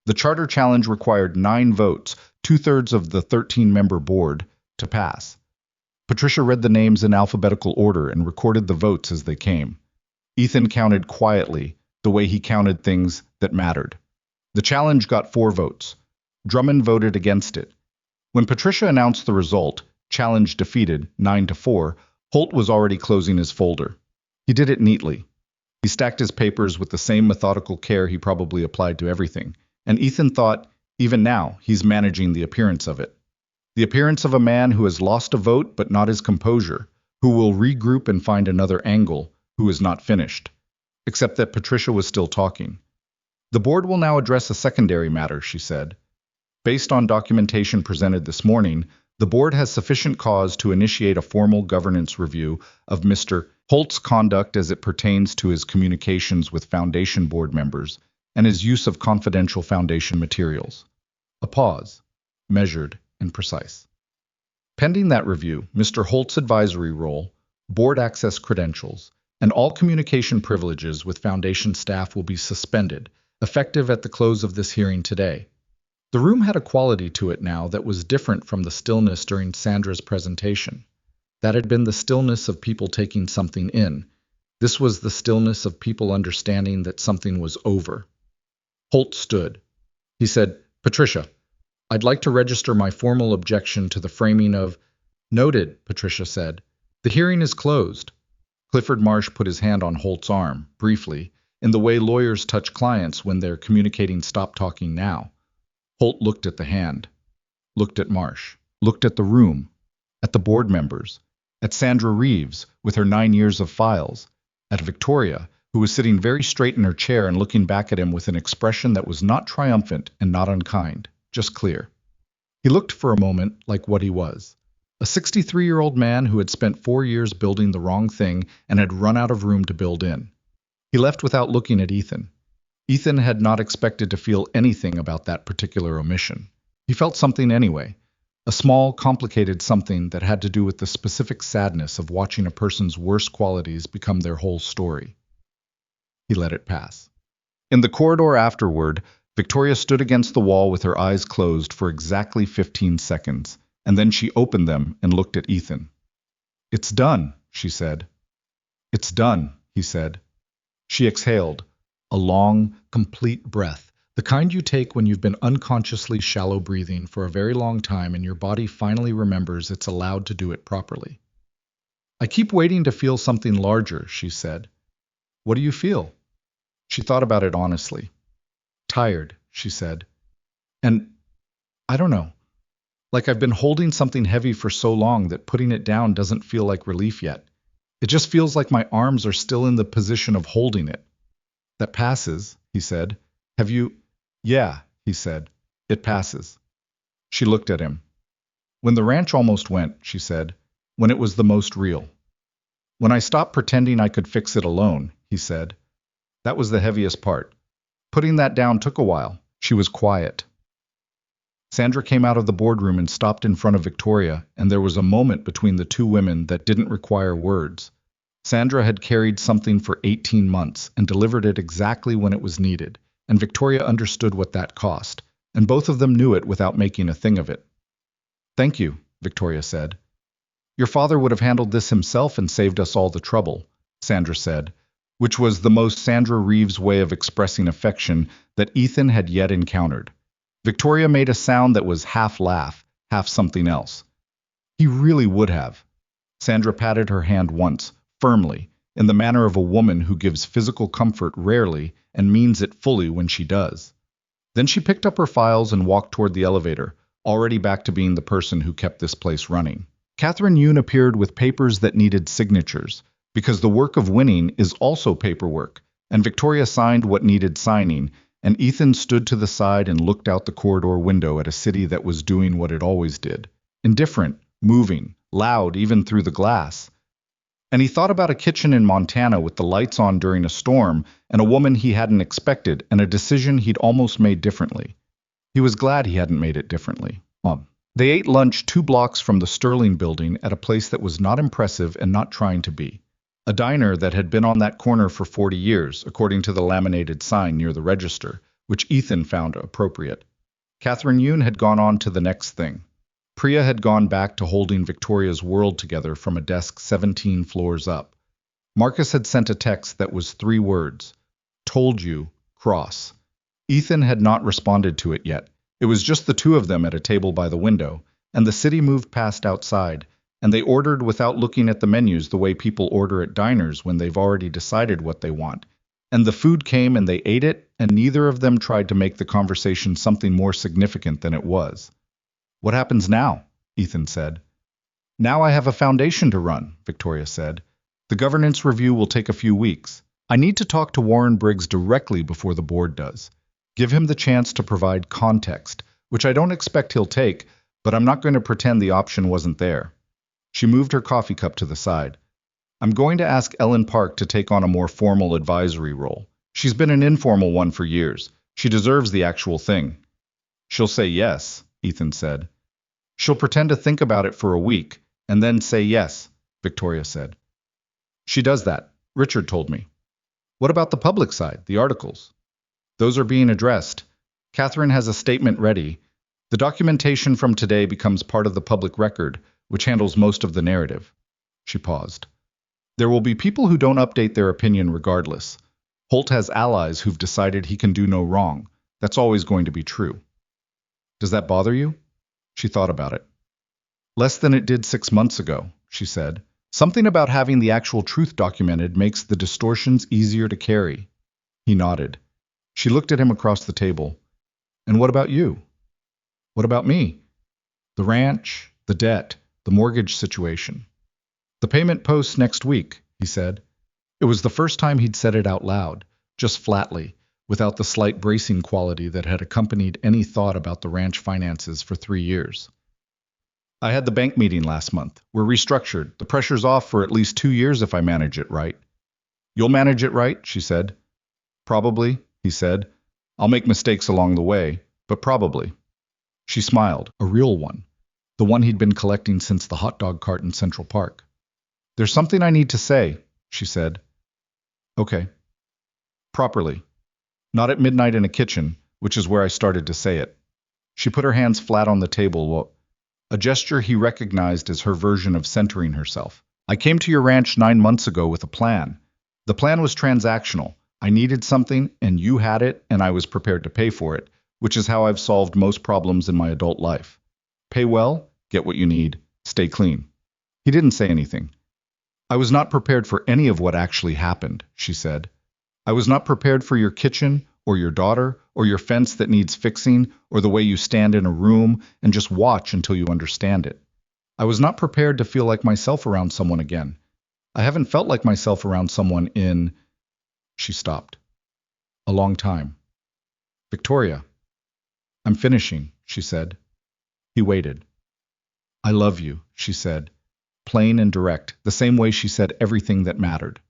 The charter challenge required 9 votes, 2/3 of the 13-member board, to pass. Patricia read the names in alphabetical order and recorded the votes as they came. Ethan counted quietly, the way he counted things that mattered. The challenge got 4 votes. Drummond voted against it. When Patricia announced the result, challenge defeated, 9-4, Holt was already closing his folder. He did it neatly. He stacked his papers with the same methodical care he probably applied to everything, and Ethan thought, even now, he's managing the appearance of it. The appearance of a man who has lost a vote but not his composure, who will regroup and find another angle, who is not finished. Except that Patricia was still talking. "The board will now address a secondary matter," she said. "Based on documentation presented this morning, the board has sufficient cause to initiate a formal governance review of Mr. Holt's conduct as it pertains to his communications with Foundation board members and his use of confidential Foundation materials." A pause, measured and precise. "Pending that review, Mr. Holt's advisory role, board access credentials, and all communication privileges with Foundation staff will be suspended, effective at the close of this hearing today." The room had a quality to it now that was different from the stillness during Sandra's presentation. That had been the stillness of people taking something in. This was the stillness of people understanding that something was over. Holt stood. He said, "Patricia, I'd like to register my formal objection to the framing of—" "Noted," Patricia said. "The hearing is closed." Clifford Marsh put his hand on Holt's arm, briefly, in the way lawyers touch clients when they're communicating "stop talking now." Holt looked at the hand, looked at Marsh, looked at the room, at the board members, at Sandra Reeves with her 9 years of files, at Victoria, who was sitting very straight in her chair and looking back at him with an expression that was not triumphant and not unkind, just clear. He looked for a moment like what he was, a 63-year-old man who had spent 4 years building the wrong thing and had run out of room to build in. He left without looking at Ethan. Ethan had not expected to feel anything about that particular omission. He felt something anyway, a small, complicated something that had to do with the specific sadness of watching a person's worst qualities become their whole story. He let it pass. In the corridor afterward, Victoria stood against the wall with her eyes closed for exactly 15 seconds, and then she opened them and looked at Ethan. "It's done," she said. "It's done," he said. She exhaled. A long, complete breath, the kind you take when you've been unconsciously shallow breathing for a very long time and your body finally remembers it's allowed to do it properly. "I keep waiting to feel something larger," she said. "What do you feel?" She thought about it honestly. "Tired," she said. "And I don't know. Like I've been holding something heavy for so long that putting it down doesn't feel like relief yet. It just feels like my arms are still in the position of holding it." "That passes," he said. "Have you—" "Yeah," he said. It passes. She looked at him. When the ranch almost went, she said, when it was the most real. When I stopped pretending I could fix it alone, he said. That was the heaviest part. Putting that down took a while. She was quiet. Sandra came out of the boardroom and stopped in front of Victoria, and there was a moment between the two women that didn't require words. Sandra had carried something for 18 months and delivered it exactly when it was needed, and Victoria understood what that cost, and both of them knew it without making a thing of it. Thank you, Victoria said. Your father would have handled this himself and saved us all the trouble, Sandra said, which was the most Sandra Reeves way of expressing affection that Ethan had yet encountered. Victoria made a sound that was half laugh, half something else. He really would have. Sandra patted her hand once, firmly, in the manner of a woman who gives physical comfort rarely and means it fully when she does. Then she picked up her files and walked toward the elevator, already back to being the person who kept this place running. Catherine Yoon appeared with papers that needed signatures, because the work of winning is also paperwork, and Victoria signed what needed signing, and Ethan stood to the side and looked out the corridor window at a city that was doing what it always did. Indifferent, moving, loud even through the glass. And he thought about a kitchen in Montana with the lights on during a storm, and a woman he hadn't expected, and a decision he'd almost made differently. He was glad he hadn't made it differently. They ate lunch 2 blocks from the Sterling building at a place that was not impressive and not trying to be. A diner that had been on that corner for 40 years, according to the laminated sign near the register, which Ethan found appropriate. Catherine Yoon had gone on to the next thing. Priya had gone back to holding Victoria's world together from a desk 17 floors up. Marcus had sent a text that was 3 words. Told you, cross. Ethan had not responded to it yet. It was just the two of them at a table by the window, and the city moved past outside, and they ordered without looking at the menus the way people order at diners when they've already decided what they want. And the food came and they ate it, and neither of them tried to make the conversation something more significant than it was. What happens now? Ethan said. Now I have a foundation to run, Victoria said. The governance review will take a few weeks. I need to talk to Warren Briggs directly before the board does. Give him the chance to provide context, which I don't expect he'll take, but I'm not going to pretend the option wasn't there. She moved her coffee cup to the side. I'm going to ask Ellen Park to take on a more formal advisory role. She's been an informal one for years. She deserves the actual thing. She'll say yes, Ethan said. She'll pretend to think about it for a week, and then say yes, Victoria said. She does that, Richard told me. What about the public side, the articles? Those are being addressed. Catherine has a statement ready. The documentation from today becomes part of the public record, which handles most of the narrative. She paused. There will be people who don't update their opinion regardless. Holt has allies who've decided he can do no wrong. That's always going to be true. Does that bother you? She thought about it. Less than it did 6 months ago, she said. Something about having the actual truth documented makes the distortions easier to carry. He nodded. She looked at him across the table. And what about you? What about me? The ranch, the debt, the mortgage situation. The payment posts next week, he said. It was the first time he'd said it out loud, just flatly, without the slight bracing quality that had accompanied any thought about the ranch finances for 3 years. I had the bank meeting last month. We're restructured. The pressure's off for at least 2 years if I manage it right. You'll manage it right, she said. Probably, he said. I'll make mistakes along the way, but probably. She smiled, a real one, the one he'd been collecting since the hot dog cart in Central Park. There's something I need to say, she said. Okay. Properly. Not at midnight in a kitchen, which is where I started to say it. She put her hands flat on the table, a gesture he recognized as her version of centering herself. I came to your ranch 9 months ago with a plan. The plan was transactional. I needed something, and you had it, and I was prepared to pay for it, which is how I've solved most problems in my adult life. Pay well, get what you need, stay clean. He didn't say anything. I was not prepared for any of what actually happened, she said. I was not prepared for your kitchen, or your daughter, or your fence that needs fixing, or the way you stand in a room and just watch until you understand it. I was not prepared to feel like myself around someone again. I haven't felt like myself around someone in... She stopped. A long time. Victoria. I'm finishing, she said. He waited. I love you, she said, plain and direct, the same way she said everything that mattered.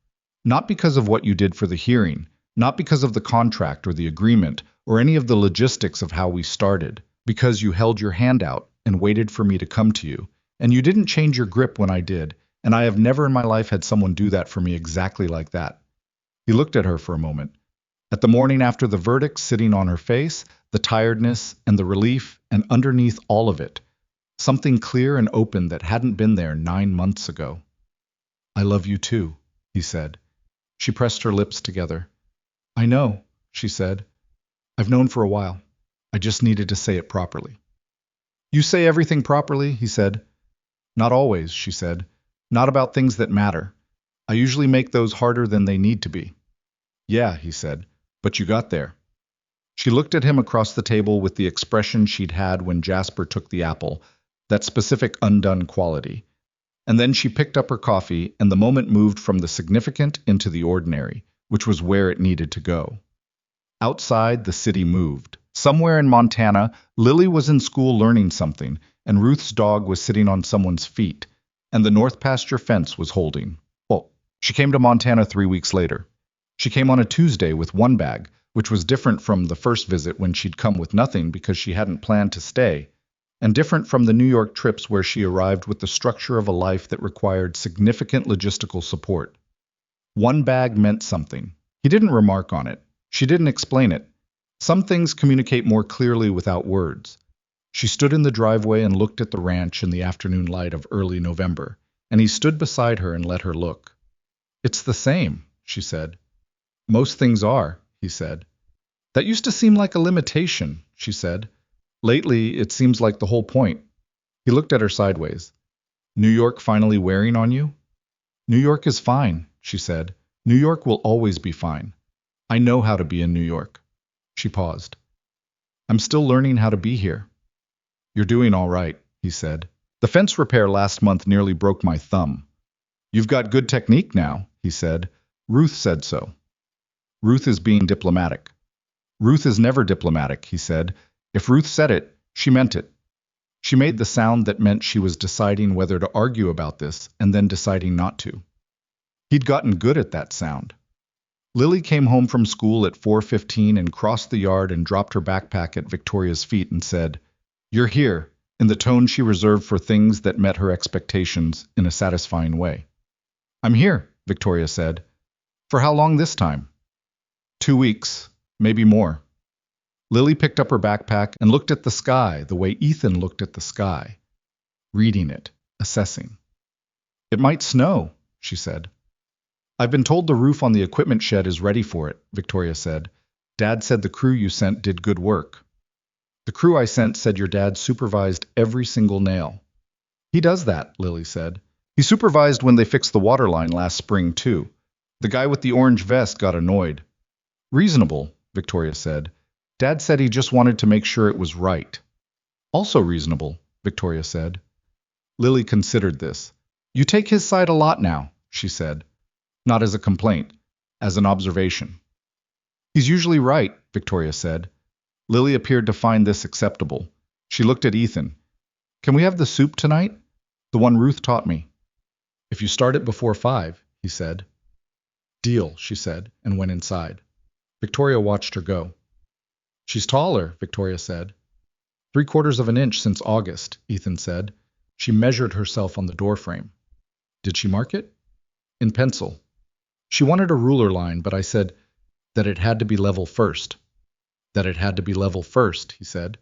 Not because of what you did for the hearing, not because of the contract or the agreement, or any of the logistics of how we started, because you held your hand out and waited for me to come to you, and you didn't change your grip when I did, and I have never in my life had someone do that for me exactly like that. He looked at her for a moment. At the morning after the verdict sitting on her face, the tiredness and the relief, and underneath all of it, something clear and open that hadn't been there 9 months ago. I love you too, he said. She pressed her lips together. I know, she said. I've known for a while. I just needed to say it properly. You say everything properly, he said. Not always, she said. Not about things that matter. I usually make those harder than they need to be. Yeah, he said, but you got there. She looked at him across the table with the expression she'd had when Jasper took the apple, that specific undone quality. And then she picked up her coffee, and the moment moved from the significant into the ordinary, which was where it needed to go. Outside, the city moved. Somewhere in Montana, Lily was in school learning something, and Ruth's dog was sitting on someone's feet, and the north pasture fence was holding. Well, she came to Montana 3 weeks later. She came on a Tuesday with one bag, which was different from the first visit when she'd come with nothing because she hadn't planned to stay, and different from the New York trips where she arrived with the structure of a life that required significant logistical support. One bag meant something. He didn't remark on it. She didn't explain it. Some things communicate more clearly without words. She stood in the driveway and looked at the ranch in the afternoon light of early November, and he stood beside her and let her look. It's the same, she said. Most things are, he said. That used to seem like a limitation, she said. Lately, it seems like the whole point. He looked at her sideways. New York finally wearing on you? New York is fine, she said. New York will always be fine. I know how to be in New York. She paused. I'm still learning how to be here. You're doing all right, he said. The fence repair last month nearly broke my thumb. You've got good technique now, he said. Ruth said so. Ruth is being diplomatic. Ruth is never diplomatic, he said. If Ruth said it, she meant it. She made the sound that meant she was deciding whether to argue about this and then deciding not to. He'd gotten good at that sound. Lily came home from school at 4:15 and crossed the yard and dropped her backpack at Victoria's feet and said, You're here, in the tone she reserved for things that met her expectations in a satisfying way. I'm here, Victoria said. For how long this time? 2 weeks, maybe more. Lily picked up her backpack and looked at the sky the way Ethan looked at the sky, reading it, assessing. It might snow, she said. I've been told the roof on the equipment shed is ready for it, Victoria said. Dad said the crew you sent did good work. The crew I sent said your dad supervised every single nail. He does that, Lily said. He supervised when they fixed the water line last spring, too. The guy with the orange vest got annoyed. Reasonable, Victoria said. Dad said he just wanted to make sure it was right. Also reasonable, Victoria said. Lily considered this. You take his side a lot now, she said. Not as a complaint, as an observation. He's usually right, Victoria said. Lily appeared to find this acceptable. She looked at Ethan. Can we have the soup tonight? The one Ruth taught me. If you start it before 5, he said. Deal, she said, and went inside. Victoria watched her go. She's taller, Victoria said. 3/4 of an inch since August, Ethan said. She measured herself on the doorframe. Did she mark it? In pencil. She wanted a ruler line, but I said that it had to be level first. That it had to be level first, he said.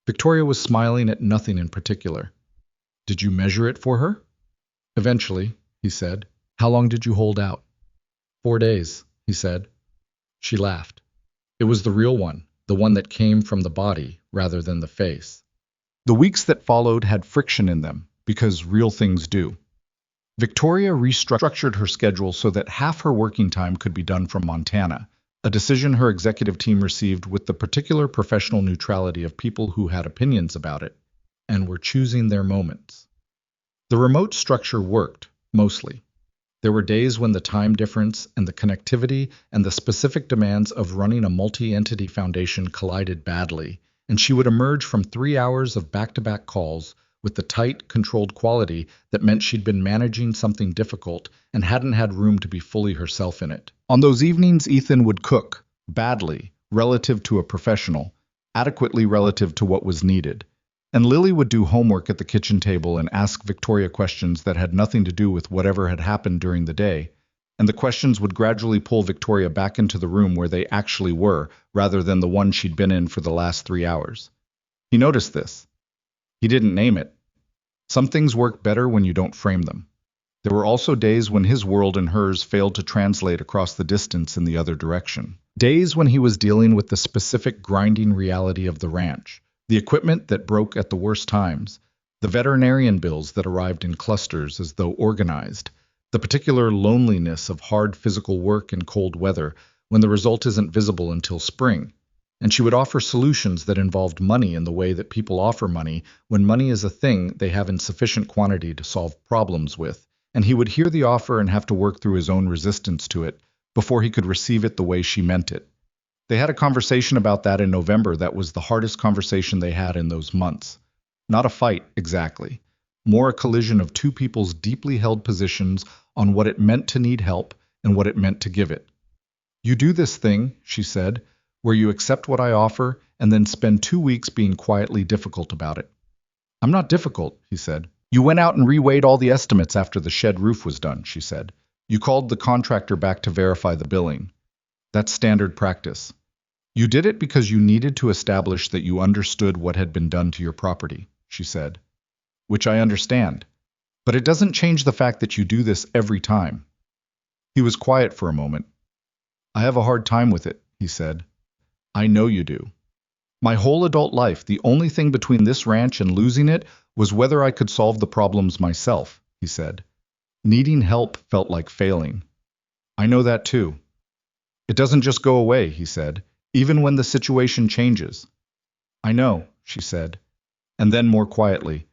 Victoria was smiling at nothing in particular. Did you measure it for her? Eventually, he said. How long did you hold out? 4 days, he said. She laughed. It was the real one, the one that came from the body rather than the face. The weeks that followed had friction in them, because real things do. Victoria restructured her schedule so that half her working time could be done from Montana, a decision her executive team received with the particular professional neutrality of people who had opinions about it and were choosing their moments. The remote structure worked, mostly. There were days when the time difference and the connectivity and the specific demands of running a multi-entity foundation collided badly, and she would emerge from 3 hours of back-to-back calls with the tight, controlled quality that meant she'd been managing something difficult and hadn't had room to be fully herself in it. On those evenings, Ethan would cook, badly, relative to a professional, adequately relative to what was needed. And Lily would do homework at the kitchen table and ask Victoria questions that had nothing to do with whatever had happened during the day, and the questions would gradually pull Victoria back into the room where they actually were, rather than the one she'd been in for the last 3 hours. He noticed this. He didn't name it. Some things work better when you don't frame them. There were also days when his world and hers failed to translate across the distance in the other direction. Days when he was dealing with the specific grinding reality of the ranch, the equipment that broke at the worst times, the veterinarian bills that arrived in clusters as though organized, the particular loneliness of hard physical work in cold weather when the result isn't visible until spring. And she would offer solutions that involved money in the way that people offer money when money is a thing they have in sufficient quantity to solve problems with, and he would hear the offer and have to work through his own resistance to it before he could receive it the way she meant it. They had a conversation about that in November that was the hardest conversation they had in those months. Not a fight, exactly. More a collision of two people's deeply held positions on what it meant to need help and what it meant to give it. "You do this thing," she said, "where you accept what I offer and then spend 2 weeks being quietly difficult about it." "I'm not difficult," he said. "You went out and reweighed all the estimates after the shed roof was done," she said. "You called the contractor back to verify the billing. That's standard practice. You did it because you needed to establish that you understood what had been done to your property," she said. "Which I understand. But it doesn't change the fact that you do this every time." He was quiet for a moment. "I have a hard time with it," he said. "I know you do. My whole adult life, the only thing between this ranch and losing it was whether I could solve the problems myself," he said. "Needing help felt like failing. I know that too. It doesn't just go away," he said, "even when the situation changes." "I know," she said. And then more quietly,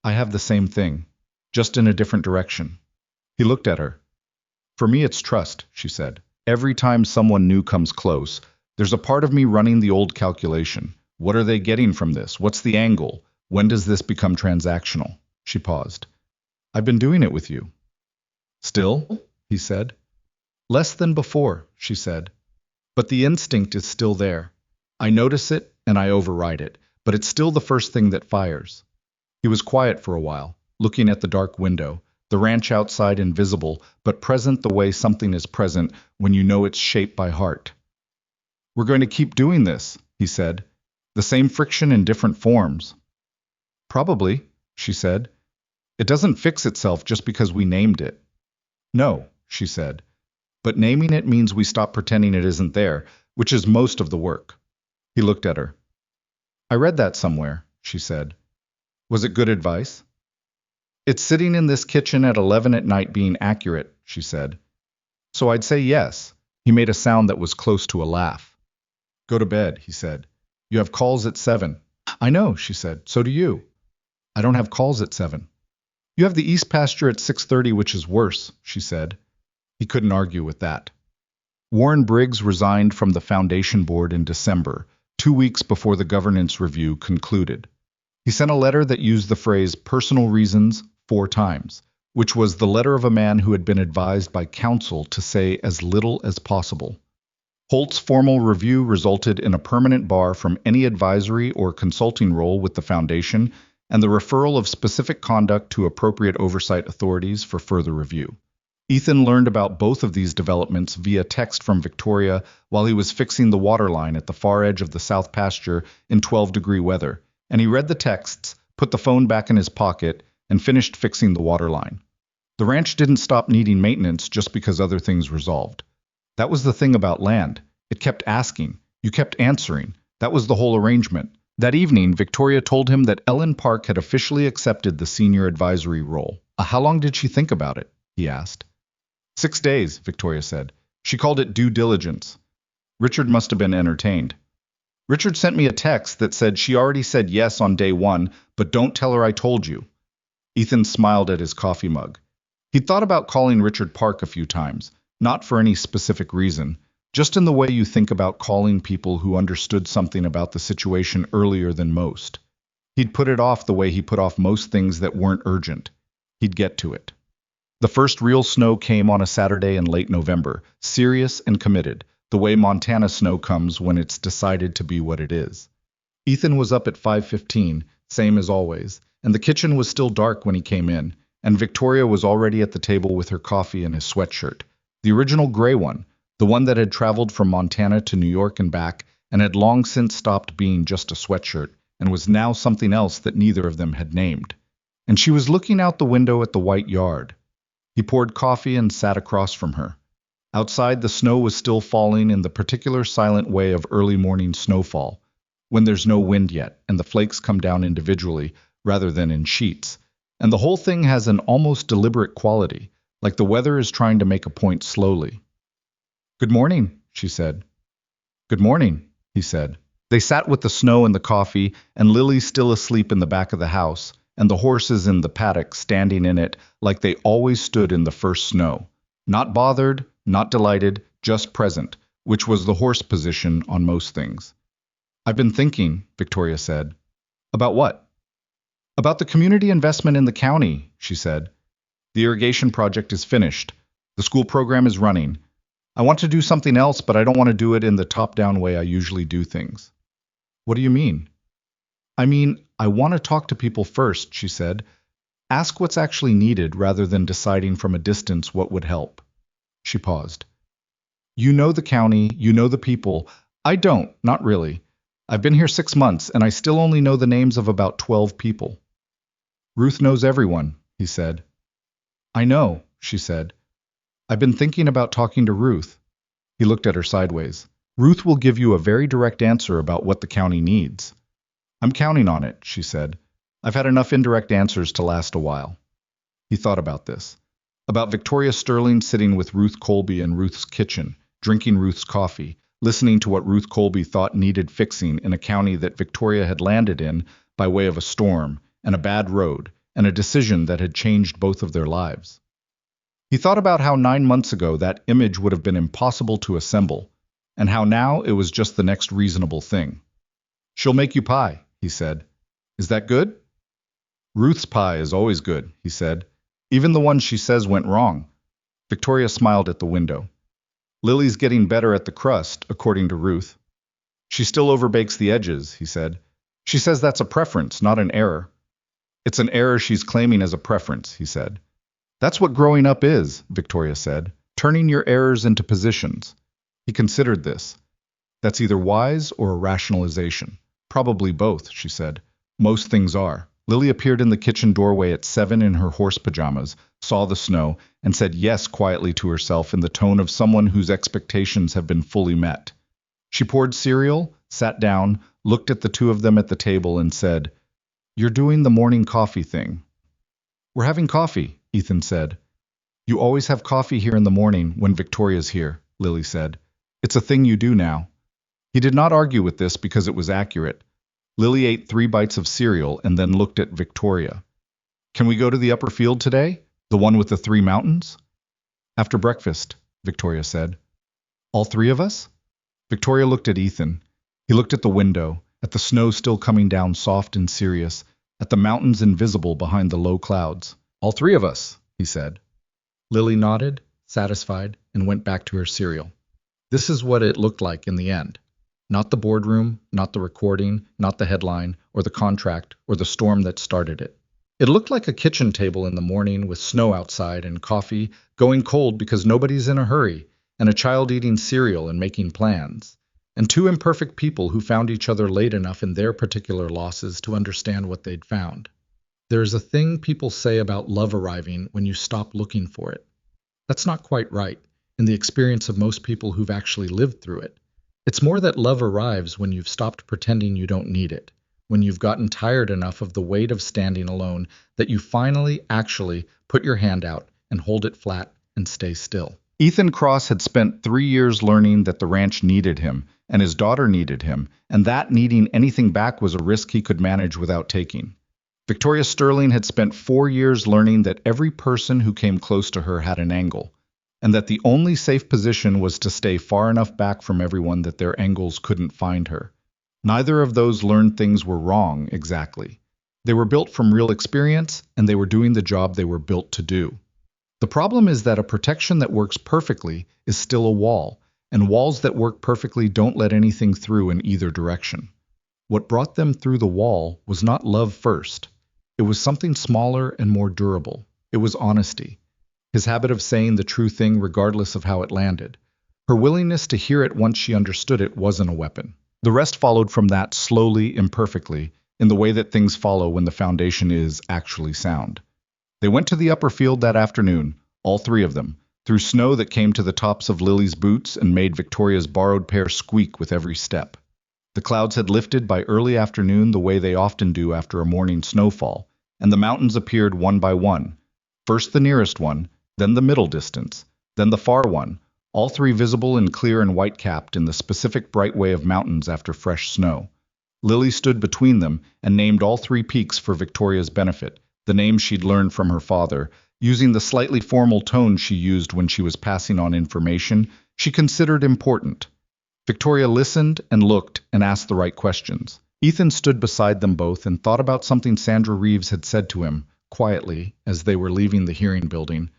"I have the same thing, just in a different direction." He looked at her. "For me it's trust," she said. "Every time someone new comes close, there's a part of me running the old calculation. What are they getting from this? What's the angle? When does this become transactional?" She paused. "I've been doing it with you." "Still?" he said. "Less than before," she said. "But the instinct is still there. I notice it and I override it, but it's still the first thing that fires." He was quiet for a while, looking at the dark window, the ranch outside invisible, but present the way something is present when you know it's shaped by heart. "We're going to keep doing this," he said. "The same friction in different forms." "Probably," she said. "It doesn't fix itself just because we named it." "No," she said. "But naming it means we stop pretending it isn't there, which is most of the work." He looked at her. "I read that somewhere," she said. "Was it good advice?" "It's sitting in this kitchen at 11 at night being accurate," she said. "So I'd say yes." He made a sound that was close to a laugh. "Go to bed," he said. "You have calls at 7. "I know," she said. "So do you." "I don't have calls at 7. "You have the east pasture at 6:30, which is worse," she said. He couldn't argue with that. Warren Briggs resigned from the foundation board in December, 2 weeks before the governance review concluded. He sent a letter that used the phrase "personal reasons" 4 times, which was the letter of a man who had been advised by counsel to say as little as possible. Holt's formal review resulted in a permanent bar from any advisory or consulting role with the foundation and the referral of specific conduct to appropriate oversight authorities for further review. Ethan learned about both of these developments via text from Victoria while he was fixing the water line at the far edge of the south pasture in 12-degree weather, and he read the texts, put the phone back in his pocket, and finished fixing the water line. The ranch didn't stop needing maintenance just because other things resolved. That was the thing about land. It kept asking. You kept answering. That was the whole arrangement. That evening, Victoria told him that Ellen Park had officially accepted the senior advisory role. How long did she think about it?" he asked. 6 days, Victoria said. "She called it due diligence." Richard must have been entertained. "Richard sent me a text that said she already said yes on day 1, but don't tell her I told you." Ethan smiled at his coffee mug. He'd thought about calling Richard Park a few times, not for any specific reason, just in the way you think about calling people who understood something about the situation earlier than most. He'd put it off the way he put off most things that weren't urgent. He'd get to it. The first real snow came on a Saturday in late November, serious and committed, the way Montana snow comes when it's decided to be what it is. Ethan was up at 5:15, same as always, and the kitchen was still dark when he came in, and Victoria was already at the table with her coffee and his sweatshirt, the original gray one, the one that had traveled from Montana to New York and back and had long since stopped being just a sweatshirt and was now something else that neither of them had named. And she was looking out the window at the white yard. He poured coffee and sat across from her. Outside, the snow was still falling in the particular silent way of early morning snowfall, when there's no wind yet and the flakes come down individually rather than in sheets. And the whole thing has an almost deliberate quality, like the weather is trying to make a point slowly. "Good morning," she said. "Good morning," he said. They sat with the snow and the coffee, and Lily still asleep in the back of the house, and the horses in the paddock standing in it like they always stood in the first snow. Not bothered, not delighted, just present, which was the horse position on most things. "I've been thinking," Victoria said. "About what?" "About the community investment in the county," she said. "The irrigation project is finished. The school program is running. I want to do something else, but I don't want to do it in the top-down way I usually do things." "What do you mean?" "I mean, I want to talk to people first," she said. "Ask what's actually needed rather than deciding from a distance what would help." She paused. "You know the county, you know the people. I don't, not really. I've been here 6 months, and I still only know the names of about 12 people." "Ruth knows everyone," he said. "I know," she said. "I've been thinking about talking to Ruth." He looked at her sideways. "Ruth will give you a very direct answer about what the county needs." "I'm counting on it," she said. "I've had enough indirect answers to last a while." He thought about this. About Victoria Sterling sitting with Ruth Colby in Ruth's kitchen, drinking Ruth's coffee, listening to what Ruth Colby thought needed fixing in a county that Victoria had landed in by way of a storm and a bad road and a decision that had changed both of their lives. He thought about how 9 months ago that image would have been impossible to assemble, and how now it was just the next reasonable thing. "She'll make you pie," he said. "Is that good?" "Ruth's pie is always good," he said. "Even the one she says went wrong." Victoria smiled at the window. "Lily's getting better at the crust, according to Ruth." "She still overbakes the edges," he said. "She says that's a preference, not an error." "It's an error she's claiming as a preference," he said. "That's what growing up is," Victoria said, "turning your errors into positions." He considered this. "That's either wise or a rationalization." "Probably both," she said. "Most things are." Lily appeared in the kitchen doorway at 7 in her horse pajamas, saw the snow, and said yes quietly to herself in the tone of someone whose expectations have been fully met. She poured cereal, sat down, looked at the two of them at the table, and said, "You're doing the morning coffee thing." "We're having coffee," Ethan said. "You always have coffee here in the morning when Victoria's here," Lily said. "It's a thing you do now." He did not argue with this because it was accurate. Lily ate 3 bites of cereal and then looked at Victoria. "Can we go to the upper field today? The one with the 3 mountains?" "After breakfast," Victoria said. "All 3 of us?" Victoria looked at Ethan. He looked at the window, at the snow still coming down soft and serious, at the mountains invisible behind the low clouds. "All 3 of us," he said. Lily nodded, satisfied, and went back to her cereal. This is what it looked like in the end. Not the boardroom, not the recording, not the headline, or the contract, or the storm that started it. It looked like a kitchen table in the morning with snow outside and coffee going cold because nobody's in a hurry, and a child eating cereal and making plans, and 2 imperfect people who found each other late enough in their particular losses to understand what they'd found. There's a thing people say about love arriving when you stop looking for it. That's not quite right, in the experience of most people who've actually lived through it. It's more that love arrives when you've stopped pretending you don't need it, when you've gotten tired enough of the weight of standing alone that you finally actually put your hand out and hold it flat and stay still. Ethan Cross had spent 3 years learning that the ranch needed him, and his daughter needed him, and that needing anything back was a risk he could manage without taking. Victoria Sterling had spent 4 years learning that every person who came close to her had an angle. and that the only safe position was to stay far enough back from everyone that their angles couldn't find her. Neither of those learned things were wrong, exactly. They were built from real experience, and they were doing the job they were built to do. The problem is that a protection that works perfectly is still a wall, and walls that work perfectly don't let anything through in either direction. What brought them through the wall was not love first. It was something smaller and more durable. It was honesty. His habit of saying the true thing regardless of how it landed. Her willingness to hear it once she understood it wasn't a weapon. The rest followed from that slowly, imperfectly, in the way that things follow when the foundation is actually sound. They went to the upper field that afternoon, all three of them, through snow that came to the tops of Lily's boots and made Victoria's borrowed pair squeak with every step. The clouds had lifted by early afternoon the way they often do after a morning snowfall, and the mountains appeared one by one. First the nearest one, then the middle distance, then the far one, all three visible and clear and white-capped in the specific bright way of mountains after fresh snow. Lily stood between them and named all three peaks for Victoria's benefit, the names she'd learned from her father, using the slightly formal tone she used when she was passing on information she considered important. Victoria listened and looked and asked the right questions. Ethan stood beside them both and thought about something Sandra Reeves had said to him, quietly, as they were leaving the hearing building.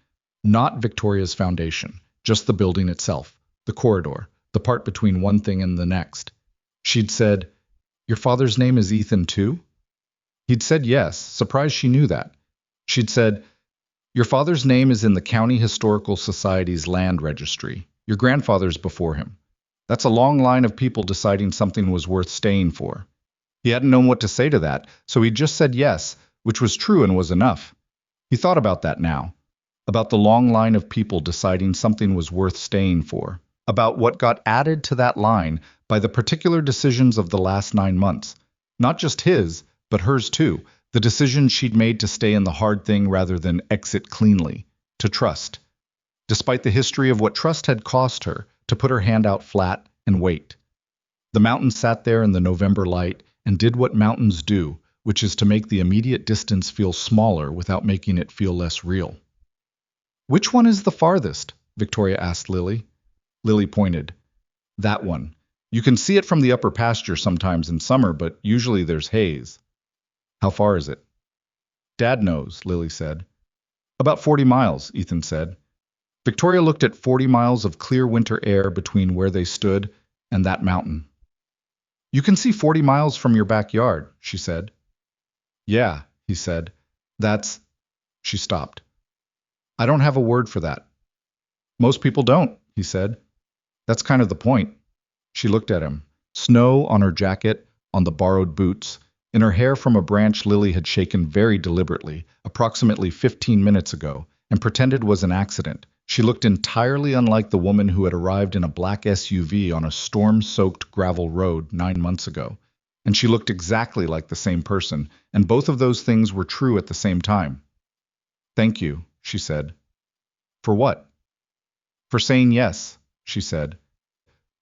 Not Victoria's foundation, just the building itself, the corridor, the part between one thing and the next. She'd said, "Your father's name is Ethan too?" He'd said yes, surprised she knew that. She'd said, "Your father's name is in the County Historical Society's land registry. Your grandfather's before him. That's a long line of people deciding something was worth staying for." He hadn't known what to say to that, so he just said yes, which was true and was enough. He thought about that now, about the long line of people deciding something was worth staying for, about what got added to that line by the particular decisions of the last 9 months. Not just his, but hers too, the decision she'd made to stay in the hard thing rather than exit cleanly, to trust. Despite the history of what trust had cost her, to put her hand out flat and wait. The mountain sat there in the November light and did what mountains do, which is to make the immediate distance feel smaller without making it feel less real. "Which one is the farthest?" Victoria asked Lily. Lily pointed. "That one. You can see it from the upper pasture sometimes in summer, but usually there's haze." "How far is it?" "Dad knows," Lily said. "About 40 miles, Ethan said." Victoria looked at 40 miles of clear winter air between where they stood and that mountain. "You can see 40 miles from your backyard," she said. "Yeah," he said. "That's—" She stopped. "I don't have a word for that." "Most people don't," he said. "That's kind of the point." She looked at him. Snow on her jacket, on the borrowed boots, in her hair from a branch Lily had shaken very deliberately, approximately 15 minutes ago, and pretended was an accident. She looked entirely unlike the woman who had arrived in a black SUV on a storm-soaked gravel road 9 months ago. And she looked exactly like the same person, and both of those things were true at the same time. "Thank you," she said. "For what?" "For saying yes," she said,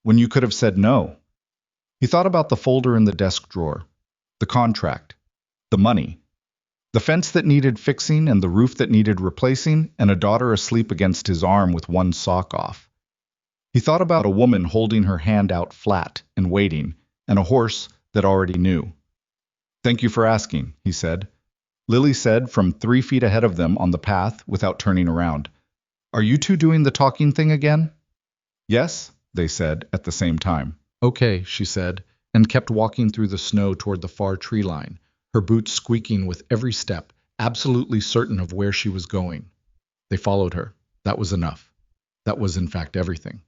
"when you could have said no." He thought about the folder in the desk drawer, the contract, the money, the fence that needed fixing and the roof that needed replacing, and a daughter asleep against his arm with one sock off. He thought about a woman holding her hand out flat and waiting, and a horse that already knew. "Thank you for asking," he said. Lily said from 3 feet ahead of them on the path without turning around, "Are you two doing the talking thing again?" "Yes," they said at the same time. "Okay," she said, and kept walking through the snow toward the far tree line, her boots squeaking with every step, absolutely certain of where she was going. They followed her. That was enough. That was in fact everything.